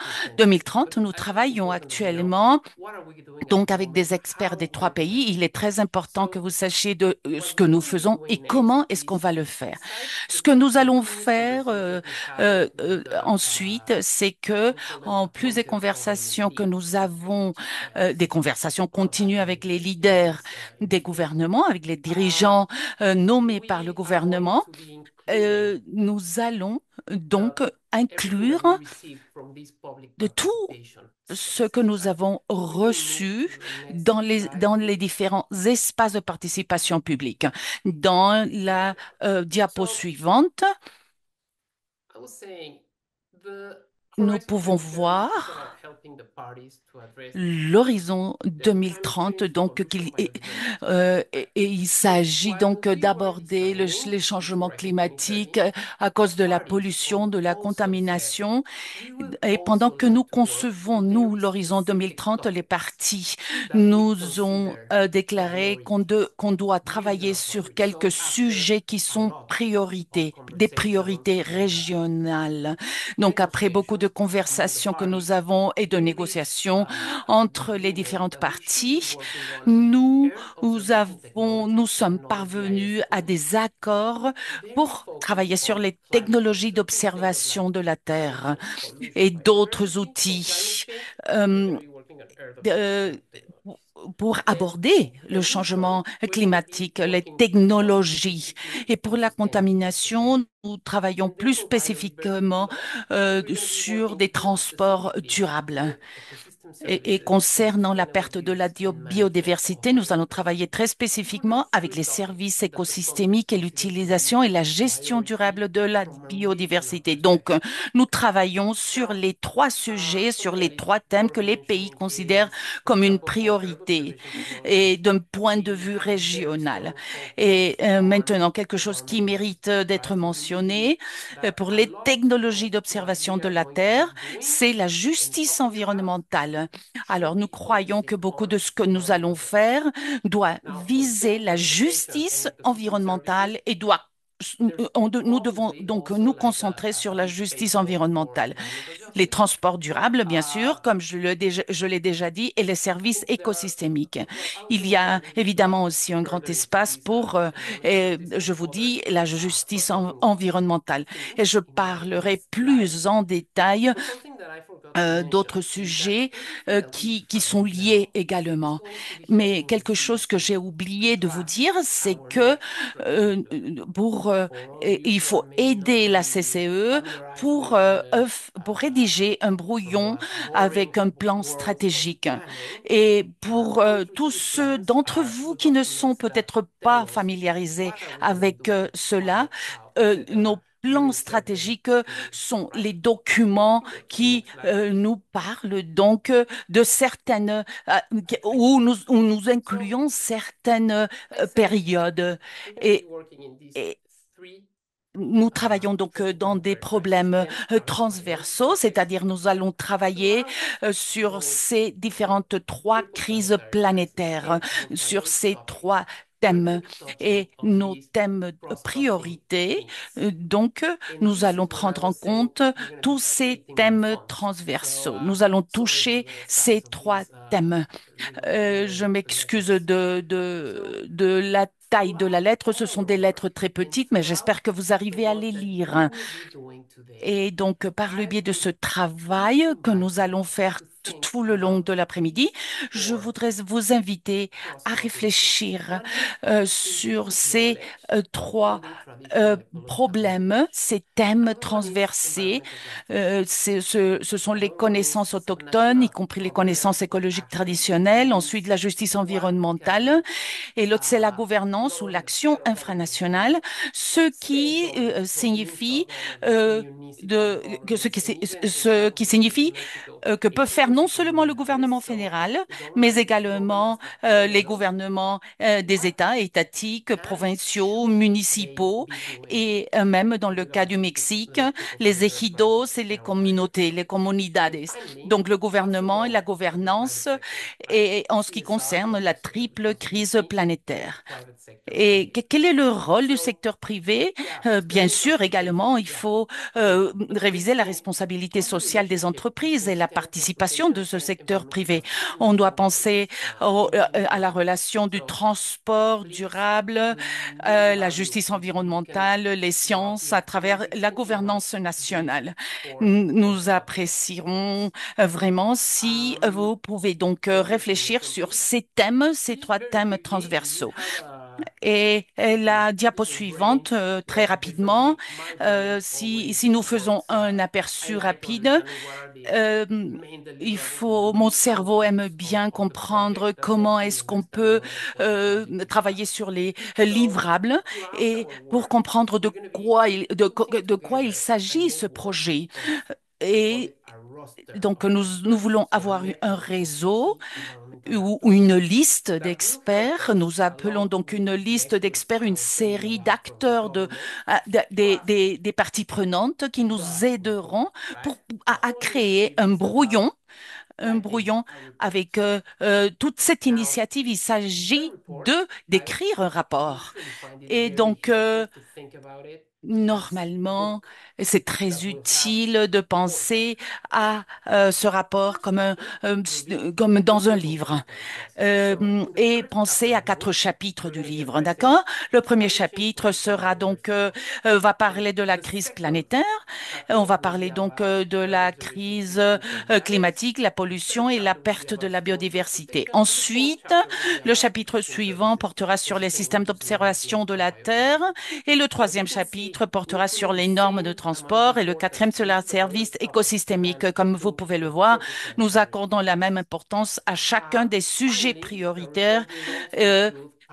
nous travaillons actuellement donc avec des experts des trois pays. Il est très important que vous sachiez de ce que nous faisons et comment est-ce qu'on va le faire. Ce que nous allons faire ensuite, c'est que en plus des conversations que nous avons, des conversations continues avec les leaders des gouvernements, avec les dirigeants nommés par le gouvernement, nous allons donc inclure de tout ce que nous avons reçu dans les différents espaces de participation publique. Dans la diapo suivante, nous pouvons voir l'horizon 2030, et il s'agit donc d'aborder les changements climatiques à cause de la pollution, de la contamination. Et pendant que nous concevons, nous, l'horizon 2030, les partis nous ont déclaré qu'on doit travailler sur quelques sujets qui sont des priorités régionales. Donc, après beaucoup de conversations que nous avons et de négociations entre les différentes parties, nous sommes parvenus à des accords pour travailler sur les technologies d'observation de la Terre et d'autres outils euh, de- pour aborder le changement climatique, les technologies. Et pour la contamination, nous travaillons plus spécifiquement sur des transports durables. Et concernant la perte de la biodiversité, nous allons travailler très spécifiquement avec les services écosystémiques et l'utilisation et la gestion durable de la biodiversité. Donc, nous travaillons sur les trois sujets, sur les trois thèmes que les pays considèrent comme une priorité et d'un point de vue régional. Et maintenant, quelque chose qui mérite d'être mentionné pour les technologies d'observation de la Terre, c'est la justice environnementale. Alors, nous croyons que beaucoup de ce que nous allons faire doit viser la justice environnementale et nous devons donc nous concentrer sur la justice environnementale. Les transports durables, bien sûr, comme je l'ai déjà dit, et les services écosystémiques. Il y a évidemment aussi un grand espace pour, je vous dis, la justice environnementale. Et je parlerai plus en détail d'autres sujets qui sont liés également. Mais quelque chose que j'ai oublié de vous dire, c'est que il faut aider la CCE pour rédiger un brouillon avec un plan stratégique. Et pour tous ceux d'entre vous qui ne sont peut-être pas familiarisés avec cela, nos plans stratégiques sont les documents qui nous parlent donc de certaines, où nous incluons certaines périodes. Et, et nous travaillons donc dans des problèmes transversaux, c'est-à-dire nous allons travailler sur ces différentes trois crises planétaires, sur ces trois thèmes et nos thèmes priorités. Donc, nous allons prendre en compte tous ces thèmes transversaux. Nous allons toucher ces trois thèmes. Je m'excuse de la taille de la lettre. Ce sont des lettres très petites, mais j'espère que vous arrivez à les lire. Et donc, par le biais de ce travail que nous allons faire tout le long de l'après-midi, je voudrais vous inviter à réfléchir sur ces trois problèmes, ces thèmes transversés. Ce sont les connaissances autochtones, y compris les connaissances écologiques traditionnelles, ensuite la justice environnementale, et l'autre, c'est la gouvernance ou l'action infranationale, ce qui signifie ce qui signifie que peut faire non seulement le gouvernement fédéral, mais également les gouvernements des États étatiques, provinciaux, municipaux, et même dans le cas du Mexique, les ejidos et les communautés, les comunidades. Donc le gouvernement et la gouvernance, et en ce qui concerne la triple crise planétaire. Et quel est le rôle du secteur privé? Bien sûr, également, il faut réviser la responsabilité sociale des entreprises et la participation de ce secteur privé. On doit penser à la relation du transport durable, la justice environnementale, les sciences à travers la gouvernance nationale. Nous apprécierons vraiment si vous pouvez donc réfléchir sur ces thèmes, ces trois thèmes transversaux. Et la diapo suivante, très rapidement, si nous faisons un aperçu rapide, euh, mon cerveau aime bien comprendre comment est-ce qu'on peut travailler sur les livrables et pour comprendre de quoi il s'agit ce projet. Et donc, nous voulons avoir un réseau ou une liste d'experts. Nous appelons donc une liste d'experts une série d'acteurs des parties prenantes qui nous aideront à créer un brouillon avec toute cette initiative. Il s'agit d'écrire un rapport. Et donc, Normalement, c'est très utile de penser à ce rapport comme dans un livre. Et pensez à 4 chapitres du livre, d'accord? Le premier chapitre sera va parler de la crise planétaire. On va parler de la crise climatique, la pollution et la perte de la biodiversité. Ensuite, le chapitre suivant portera sur les systèmes d'observation de la Terre et le troisième chapitre portera sur les normes de transport et le quatrième sur les services écosystémiques. Comme vous pouvez le voir, nous accordons la même importance à chacun des sujets prioritaires euh,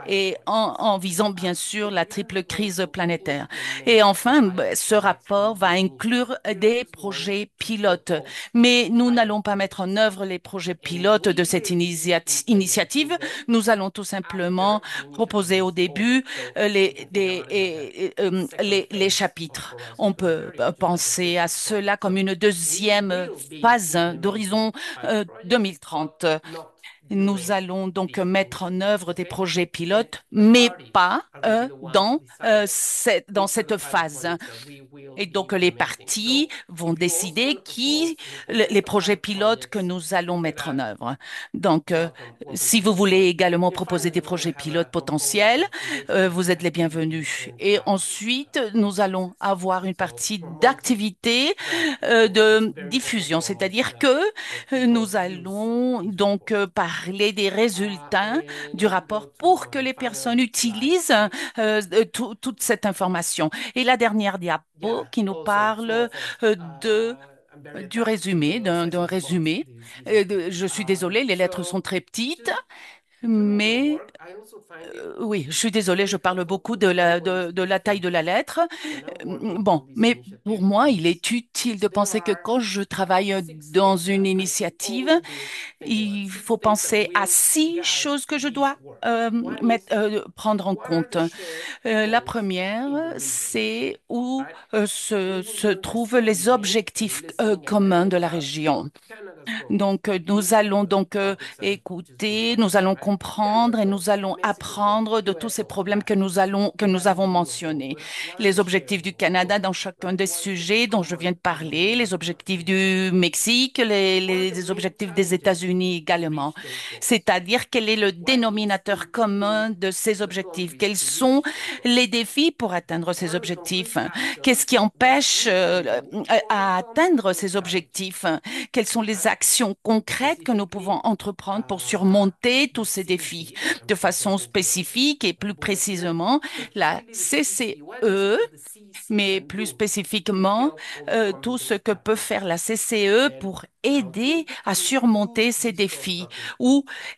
et en visant bien sûr la triple crise planétaire. Et enfin, ce rapport va inclure des projets pilotes. Mais nous n'allons pas mettre en œuvre les projets pilotes de cette initiative. Nous allons tout simplement proposer au début les chapitres. On peut penser à cela comme une deuxième phase d'horizon 2030. Nous allons donc mettre en œuvre des projets pilotes, mais pas dans cette phase. Et donc, les parties vont décider les projets pilotes que nous allons mettre en œuvre. Donc, si vous voulez également proposer des projets pilotes potentiels, vous êtes les bienvenus. Et ensuite, nous allons avoir une partie d'activité de diffusion, c'est-à-dire que nous allons parler des résultats du rapport pour que les personnes utilisent toute cette information. Et la dernière diapo qui nous parle du résumé, d'un résumé. Je suis désolée, les lettres sont très petites, mais oui, je suis désolée, je parle beaucoup de la taille de la lettre. Bon, mais pour moi, il est utile de penser que quand je travaille dans une initiative, il faut penser à 6 choses que je dois prendre en compte. La première, c'est où se trouvent les objectifs communs de la région. Donc, nous allons écouter, nous allons comprendre et nous allons apprendre de tous ces problèmes que nous avons mentionnés. Les objectifs du Canada dans chacun des sujets dont je viens de parler, les objectifs du Mexique, les objectifs des États-Unis également. C'est-à-dire quel est le dénominateur commun de ces objectifs? Quels sont les défis pour atteindre ces objectifs? Qu'est-ce qui empêche à atteindre ces objectifs? Quelles sont les actions concrètes que nous pouvons entreprendre pour surmonter tous ces défis de façon spécifique et plus précisément la CCE, mais plus spécifiquement tout ce que peut faire la CCE pour aider à surmonter ces défis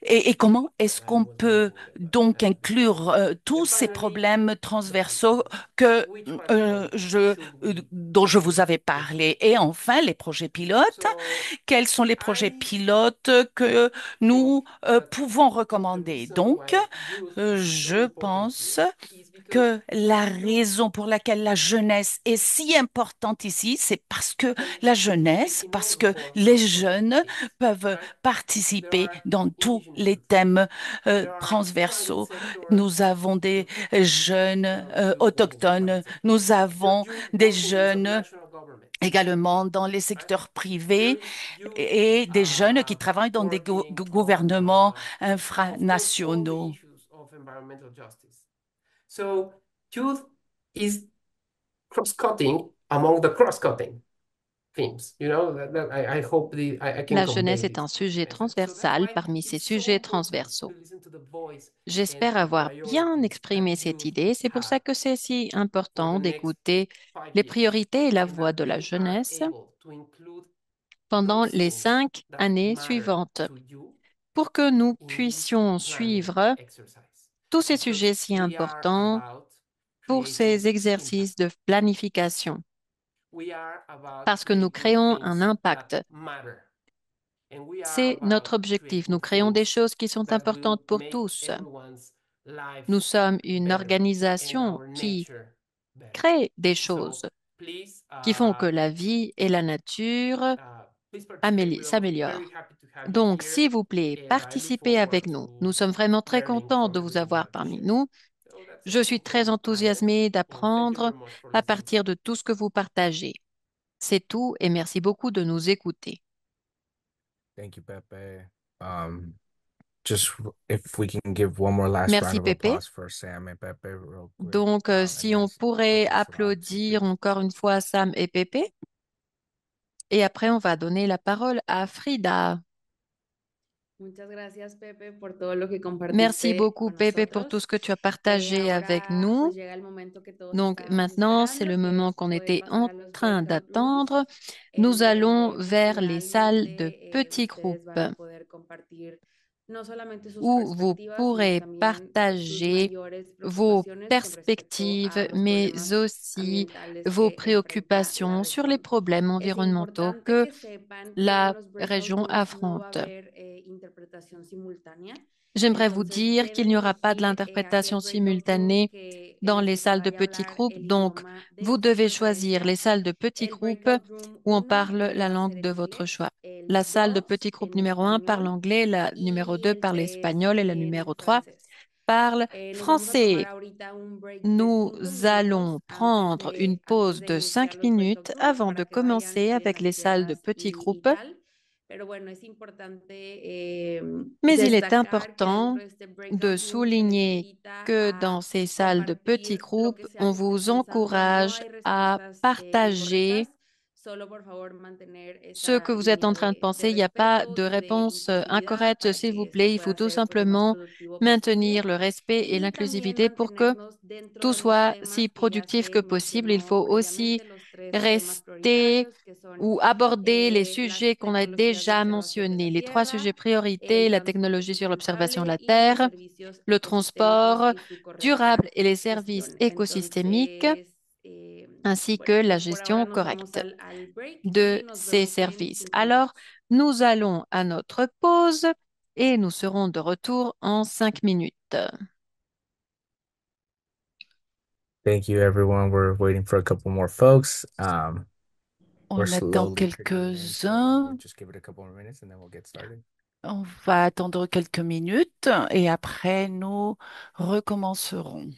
et comment est-ce qu'on peut donc inclure tous ces problèmes transversaux dont je vous avais parlé. Et enfin, les projets pilotes. Quels sont les projets pilotes que nous pouvons recommander? Donc, je pense que la raison pour laquelle la jeunesse est si importante ici, c'est parce que les jeunes peuvent participer dans tous les thèmes transversaux. Nous avons des jeunes autochtones, nous avons des jeunes également dans les secteurs privés et des jeunes qui travaillent dans des gouvernements infranationaux. So youth is cross-cutting among the cross-cutting themes. I hope I can La jeunesse convey est this un sujet message. So that's transversal why parmi ces it's so sujets important transversaux. to listen to the voice J'espère and avoir bien priorities exprimé that cette youth idée. C'est pour ça have que c'est si for the important next d'écouter 5 les years, priorités et la and voix that de la you are jeunesse able to include pendant those les things 5 that années matter suivantes to you pour que nous in this puissions planning suivre exercise. tous ces Because sujets si we are importants about pour ces creating exercices impact. de planification, We are about parce que nous creating créons un things that impact. matter. And we are C'est notre about objectif. Nous creating créons des things choses qui sont that will importantes pour make tous. everyone's life Nous sommes une better and organisation our qui nature better. crée des So choses please, qui font que la vie et la nature please participate with us. Very s'améliorent. happy to have you Donc, here, s'il vous plaît, and I look participez forward avec nous. to Nous sommes vraiment très learning contents from de vous everything you avoir have to parmi share. nous. So that's Je suis très enthousiasmée Well, thank you d'apprendre very much for à listening. partir de tout ce que vous partagez. C'est tout et merci beaucoup de nous écouter. Thank you, Pepe. Um, just if we can give one more last round Merci, of Pépé. applause for Sam and Pepe real quick. Donc, And si then on I'll pourrait pass it on to applaudir Frida. encore une fois Sam et Pépé. Et après, on va donner la parole à Frida. Muchas gracias, Pepe, por todo lo que Merci compartiste beaucoup, con Pépé, pour tout nosotros. ce que tu as partagé avec Ahora, nous. pues llega el momento que todos Donc estábamos maintenant, c'est le esperando, que moment es qu'on poder était pasar en a los train breakout rooms, d'attendre. en Nous allons donde pues vers les salles de finalmente petits ustedes van a groupes poder compartir no solamente sus où vous perspectivas, sino pourrez también sus partager mayores vos preocupaciones con respecto a perspectives, los mais problemas aussi ambientales vos que enfrenta la préoccupations sur les región. problèmes Es environnementaux importante que que sepan que en la los breakout région rooms no va a affronte. haber interpretación simultánea. J'aimerais vous Entonces dire qu'il deben n'y aura pas de elegir l'interprétation aquel breakout room simultanée en dans el les que se salles de vaya a petits hablar groupes. el Donc, idioma vous de su devez choisir les preferencia. salles de petits El groupes breakout room où on 1 parle la va a langue ser de en votre inglés, choix. el La salle de 2 petits groupes en numéro un parle español anglais, la numéro y 2 el parle 3 espagnol et la en numéro 3 francés. parle Nos vamos a tomar français. ahorita un break de Nous 5 minutos allons prendre une antes pause de de iniciar 5 los breakout minutes rooms avant de para que vayan, commencer saquen avec las les salles de piedras petits y groupes. tal. Pero bueno, es importante Mais il est destacar que important dentro de este de breakout room se les souligner invita que a dans ces salles de petits compartir lo groupes, que sea on que estén vous pensando. No encourage hay à respuestas partager incorrectas, solo por favor mantener ce que esa vous êtes línea en train de de penser. Il n'y a pas respeto de y de réponse inclusividad incorrecte, para s'il vous que esto plaît. Il faut pueda tout ser pues lo más simplement productivo maintenir posible le respect et y también l'inclusivité pour que mantenernos dentro tout de los soit si temas que ya productif se que possible. Il mencionó faut aussi previamente, los tres temas rester prioritarios que son ou aborder les las sujets qu'on a tecnologías de déjà observación de la mentionnés. Les trois sujets Tierra, el priorités, la transporte technologie sur l'observation de sustentable la y los Terre, servicios le ecosistémicos transport y su durable correcta et les services gestión. écosystémiques, Entonces, ainsi que bueno, la pues por ahora gestion nos vamos correcte al break de y nos ces vemos en services. 5 minutos. Alors, nous allons à notre pause et nous serons de retour en 5 minutes. Thank you, everyone. We're waiting for a couple more folks. We're On attend slowly trickling in, so we'll quelques-uns. just give it a couple more minutes and then we'll get started. On va attendre quelques minutes et après nous recommencerons.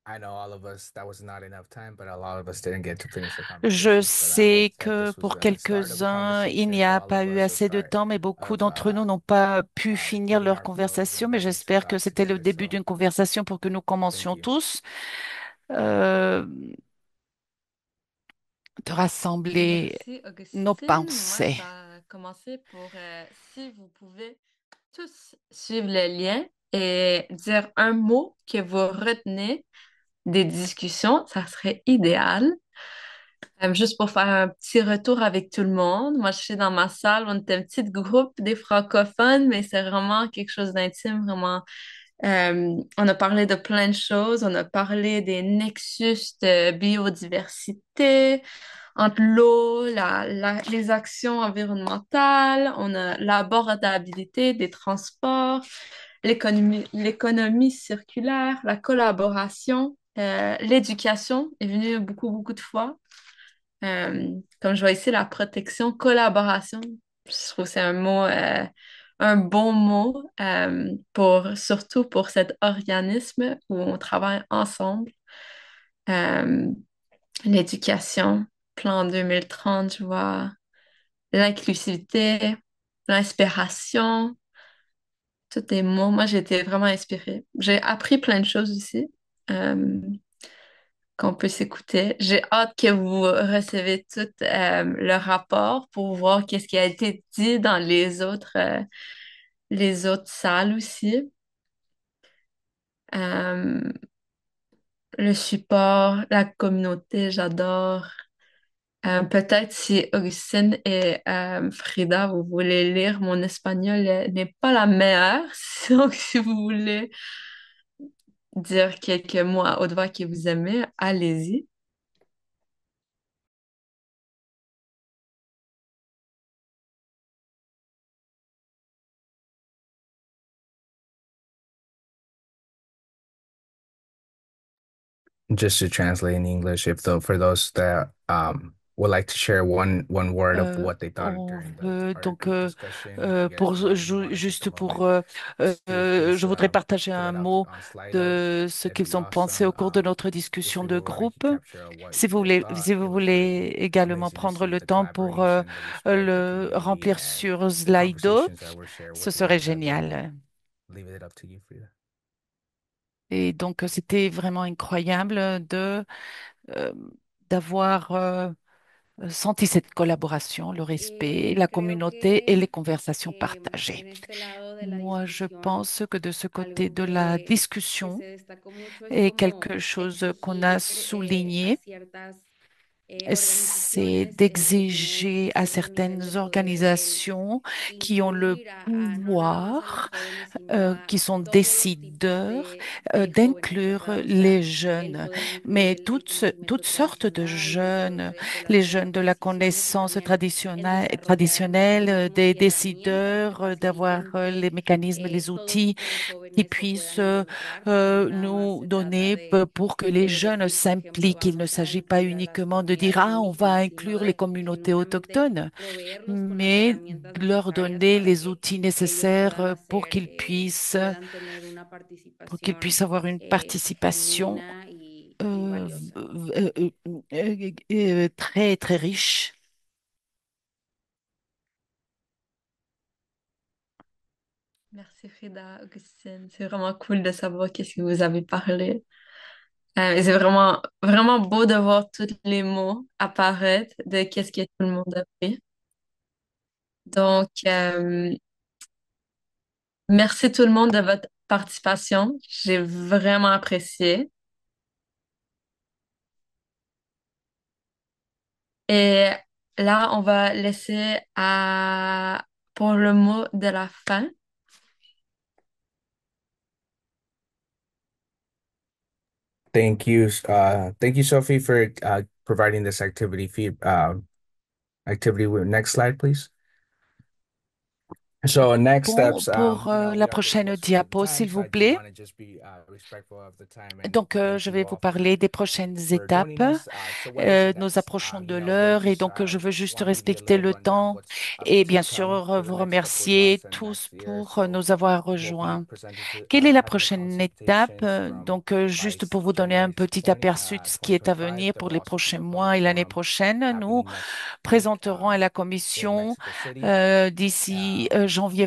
I know all of us, that was not enough time, but a lot of us didn't get to finish the Je conversation. But I hope sais that que this was pour the start of a quelques-uns, il conversation n'y for a all pas of eu us, a assez de start temps, mais beaucoup of d'entre nous n'ont pas pu finir getting leur our flows conversation, and mais getting some j'espère que thoughts c'était le together. début So d'une conversation pour que nous thank commencions you. tous euh, de rassembler Merci, nos Augustine. Moi, pensées. je vais commencer pour, si vous pouvez tous suivre le lien et dire un mot que vous retenez des discussions, ça serait idéal. Juste pour faire un petit retour avec tout le monde. Moi, je suis dans ma salle, on est un petit groupe des francophones, mais c'est vraiment quelque chose d'intime, vraiment. On a parlé de plein de choses. On a parlé des nexus de biodiversité, entre l'eau, les actions environnementales, on a l'abordabilité des transports, l'économie circulaire, la collaboration, l'éducation est venue beaucoup, beaucoup de fois. Comme je vois ici, la protection, collaboration, je trouve que c'est un mot, un bon mot surtout pour cet organisme où on travaille ensemble. Euh, L'éducation, plan 2030, je vois l'inclusivité, l'inspiration, tous des mots. Moi, j'ai été vraiment inspirée. J'ai appris plein de choses ici qu'on peut s'écouter. J'ai hâte que vous recevez tout le rapport pour voir qu'est-ce qui a été dit dans les autres salles aussi. Euh, le support, la communauté, j'adore. Peut-être si Augustine et Frida, vous voulez lire, mon espagnol n'est pas la meilleure. Donc, si vous voulez dire quelques mots à haute voix que vous aimez, allez-y. Just to translate in English, if though for those that would like to share one word of what they thought On during veut our donc group discussion. If you guys pour have any more juste just a pour moment, je please voudrais partager fill un it out mot on Slido. de ce It'd qu'ils be ont pensé awesome au cours de notre if discussion we de were able to groupe. capture what they thought. Si vous It was really voulez également amazing to prendre see le the temps pour collaboration, the respect, the le community, remplir and sur the Slido, conversations that were shared ce with serait one another. génial. Leave it up to you, Frida. Et donc, c'était vraiment incroyable euh, d'avoir senti cette collaboration, le respect, la Creo communauté et les que conversations partagées. en este lado de la Moi, je discusión, pense que de ce côté algo de la que discussion se destacó mucho es est como quelque chose qu'on a exigir a souligné, ciertas c'est organizaciones que tienen d'exiger à cierto nivel de certaines poder el organisations qui ont le incluir no nada más a los pouvoir, jóvenes, sino qui a sont todos los tipos décideurs, de jóvenes, d'inclure ¿verdad? O sea, les el jeunes, poder incluir mais el toutes conocimiento sortes de tradicional de todos jeunes, las les jeunes de tomas de la decisiones y connaissance también el desarrollar traditionnelle, mecanismos des y herramientas que décideurs, d'avoir faciliten que les mécanismes, les todos outils estos qui jóvenes se puissent puedan involucrar, porque no nada más nous se donner trata de pour que les jeunes decir, por ejemplo, s'impliquent. Il ne vamos a s'agit pas incluir a las uniquement de dire, comunidades ah, on va indígenas, sino inclure les de communautés genuinamente autochtones, proveerlos con las mais herramientas leur necesarias donner para les que outils ellos nécessaires puedan tener una pour qu'ils participación puissent avoir une participation genuina y euh, valiosa. très, très riche. Merci Frida, Augustine. C'est vraiment cool de savoir qu'est-ce que vous avez parlé. Et c'est vraiment, vraiment beau de voir tous les mots apparaître de qu'est-ce que tout le monde a fait. Donc, merci tout le monde de votre participation. J'ai vraiment apprécié. Et là, on va laisser pour le mot de la fin. Thank you, Sophie, for providing this activity feed activity. Next slide, please. So next Bon, steps, pour we la are getting prochaine close to the end of diapo, time, s'il so vous I do plaît. want to just be respectful of the time and Donc, thank je you vais vous all parler des prochaines for étapes. joining us. So what is Nous next? approchons de We'll l'heure et just donc je veux juste want to give you a respecter little le rundown of temps what's et to bien come sûr for the vous next couple of remercier months and tous next year. pour So nous avoir we'll be rejoints. Quelle est la having a prochaine étape? consultation from Donc, juste pour vous donner un January petit 20, aperçu de ce qui est à 2025. venir There pour will les also be prochains a public mois et l'année forum prochaine, nous happening next week présenterons à la in Commission Mexico City. d'ici janvier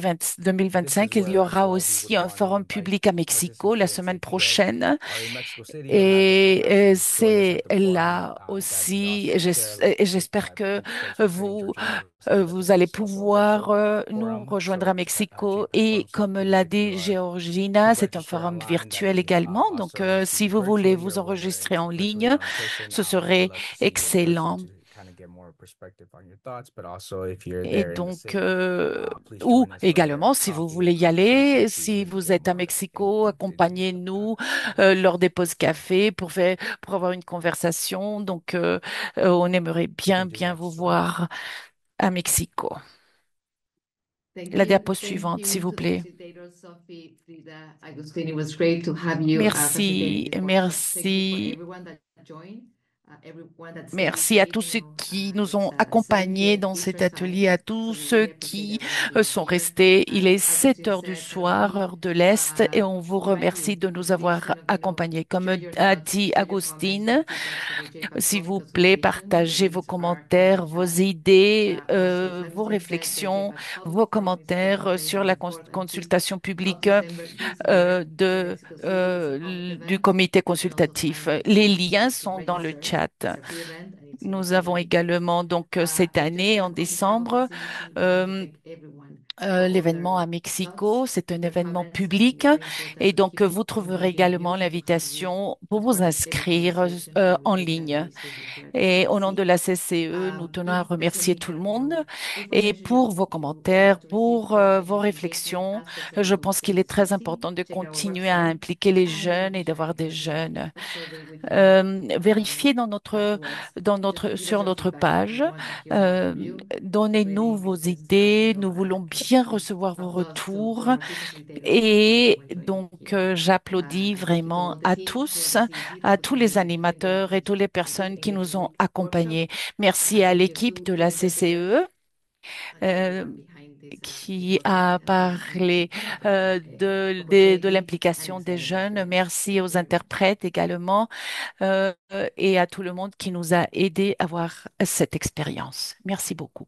This is 2025. Il y where as aura well we would aussi un want to forum invite public à Mexico la participants semaine if you guys prochaine. are in Mexico City and not Et actually join us at c'est the forum. là That'd be aussi, awesome. Share a little bit j'espère que registration, vous, Georgina said that vous this allez is also a pouvoir virtual nous forum, rejoindre so à Mexico. check the Et forums up, comme please, l'a if you dit are Georgina, to c'est un register forum online. That'd virtuel be également. Donc, awesome if si you vous voulez virtually vous or whether enregistrer it's en virtually ligne, or in person. ce We would serait love to see you in person excellent. to kind of get more perspective on your thoughts, but also if you're Et there in the donc, city, please ou join us for également, si vous coffee voulez and y conversation aller, to si really vous get êtes à more Mexico, into accompagnez-nous lors des pauses café pour avoir une conversation. Donc, on aimerait You can bien, do bien next vous slide. voir à Mexico. Thank La diapo you. Thank suivante, s'il you vous to the plaît. facilitators, Sophie, Frida, Agustin. It was great to have you facilitating Merci, this workshop. Thank you for merci. everyone that joined, everyone that stayed Merci à tous stayed. ceux qui nous It's ont 7 accompagnés p.m. dans cet Eastern time, atelier, à so tous we ceux really appreciate qui everyone being sont here. restés. Il est As 7 Agustin heures du said, soir, we heure de l'Est, et on vous invite remercie you de to nous please avoir kind of, accompagnés. Comme share your a thoughts, dit share your comments Agustine, and feedback to the s'il JPAC vous plaît, consultation. The partagez vos links are in the commentaires, vos chat. idées, Also, as vos Agustin said, the réflexions, JPAC public vos forum is taking commentaires place sur on la the 4th and 5th consultation of publique December this year in Mexico City. It's a public du event. comité You can also consultatif. find the Les link liens to sont dans le register. chat. It's a free event and it's in Nous avons Connecticut. également donc cette I just année, en on behalf of the décembre, CEC team, I want to euh, thank everyone for all l'événement à their Mexico. thoughts, C'est un their événement comments. I think public it's very important et to donc keep vous trouverez inviting également you and to have you l'invitation pour as vous part of every inscrire conversation that we en take at ligne. the CEC here at Et au nom de CEC. la CCE, nous tenons à If there's remercier any tout le more monde et information pour vos you would like commentaires, to receive pour further vos into engagement réflexions. aspects Je of pense qu'il est très CEC, important de check our continuer à website impliquer les and we will jeunes be et d'avoir sharing des further jeunes. with you Vérifiez dans notre, afterwards. dans Just notre, give us sur your notre feedback. page. We want to hear more from you. It's Donnez-nous really vos because idées. you Nous know voulons bien recevoir vos retours et donc j'applaudis vraiment à tous, à tous les animateurs et toutes les personnes qui nous ont accompagnés. Merci à l'équipe de la CCE. euh, qui a parlé de l'implication des jeunes. Merci aux interprètes également et à tout le monde qui nous a aidés à avoir cette expérience. Merci beaucoup.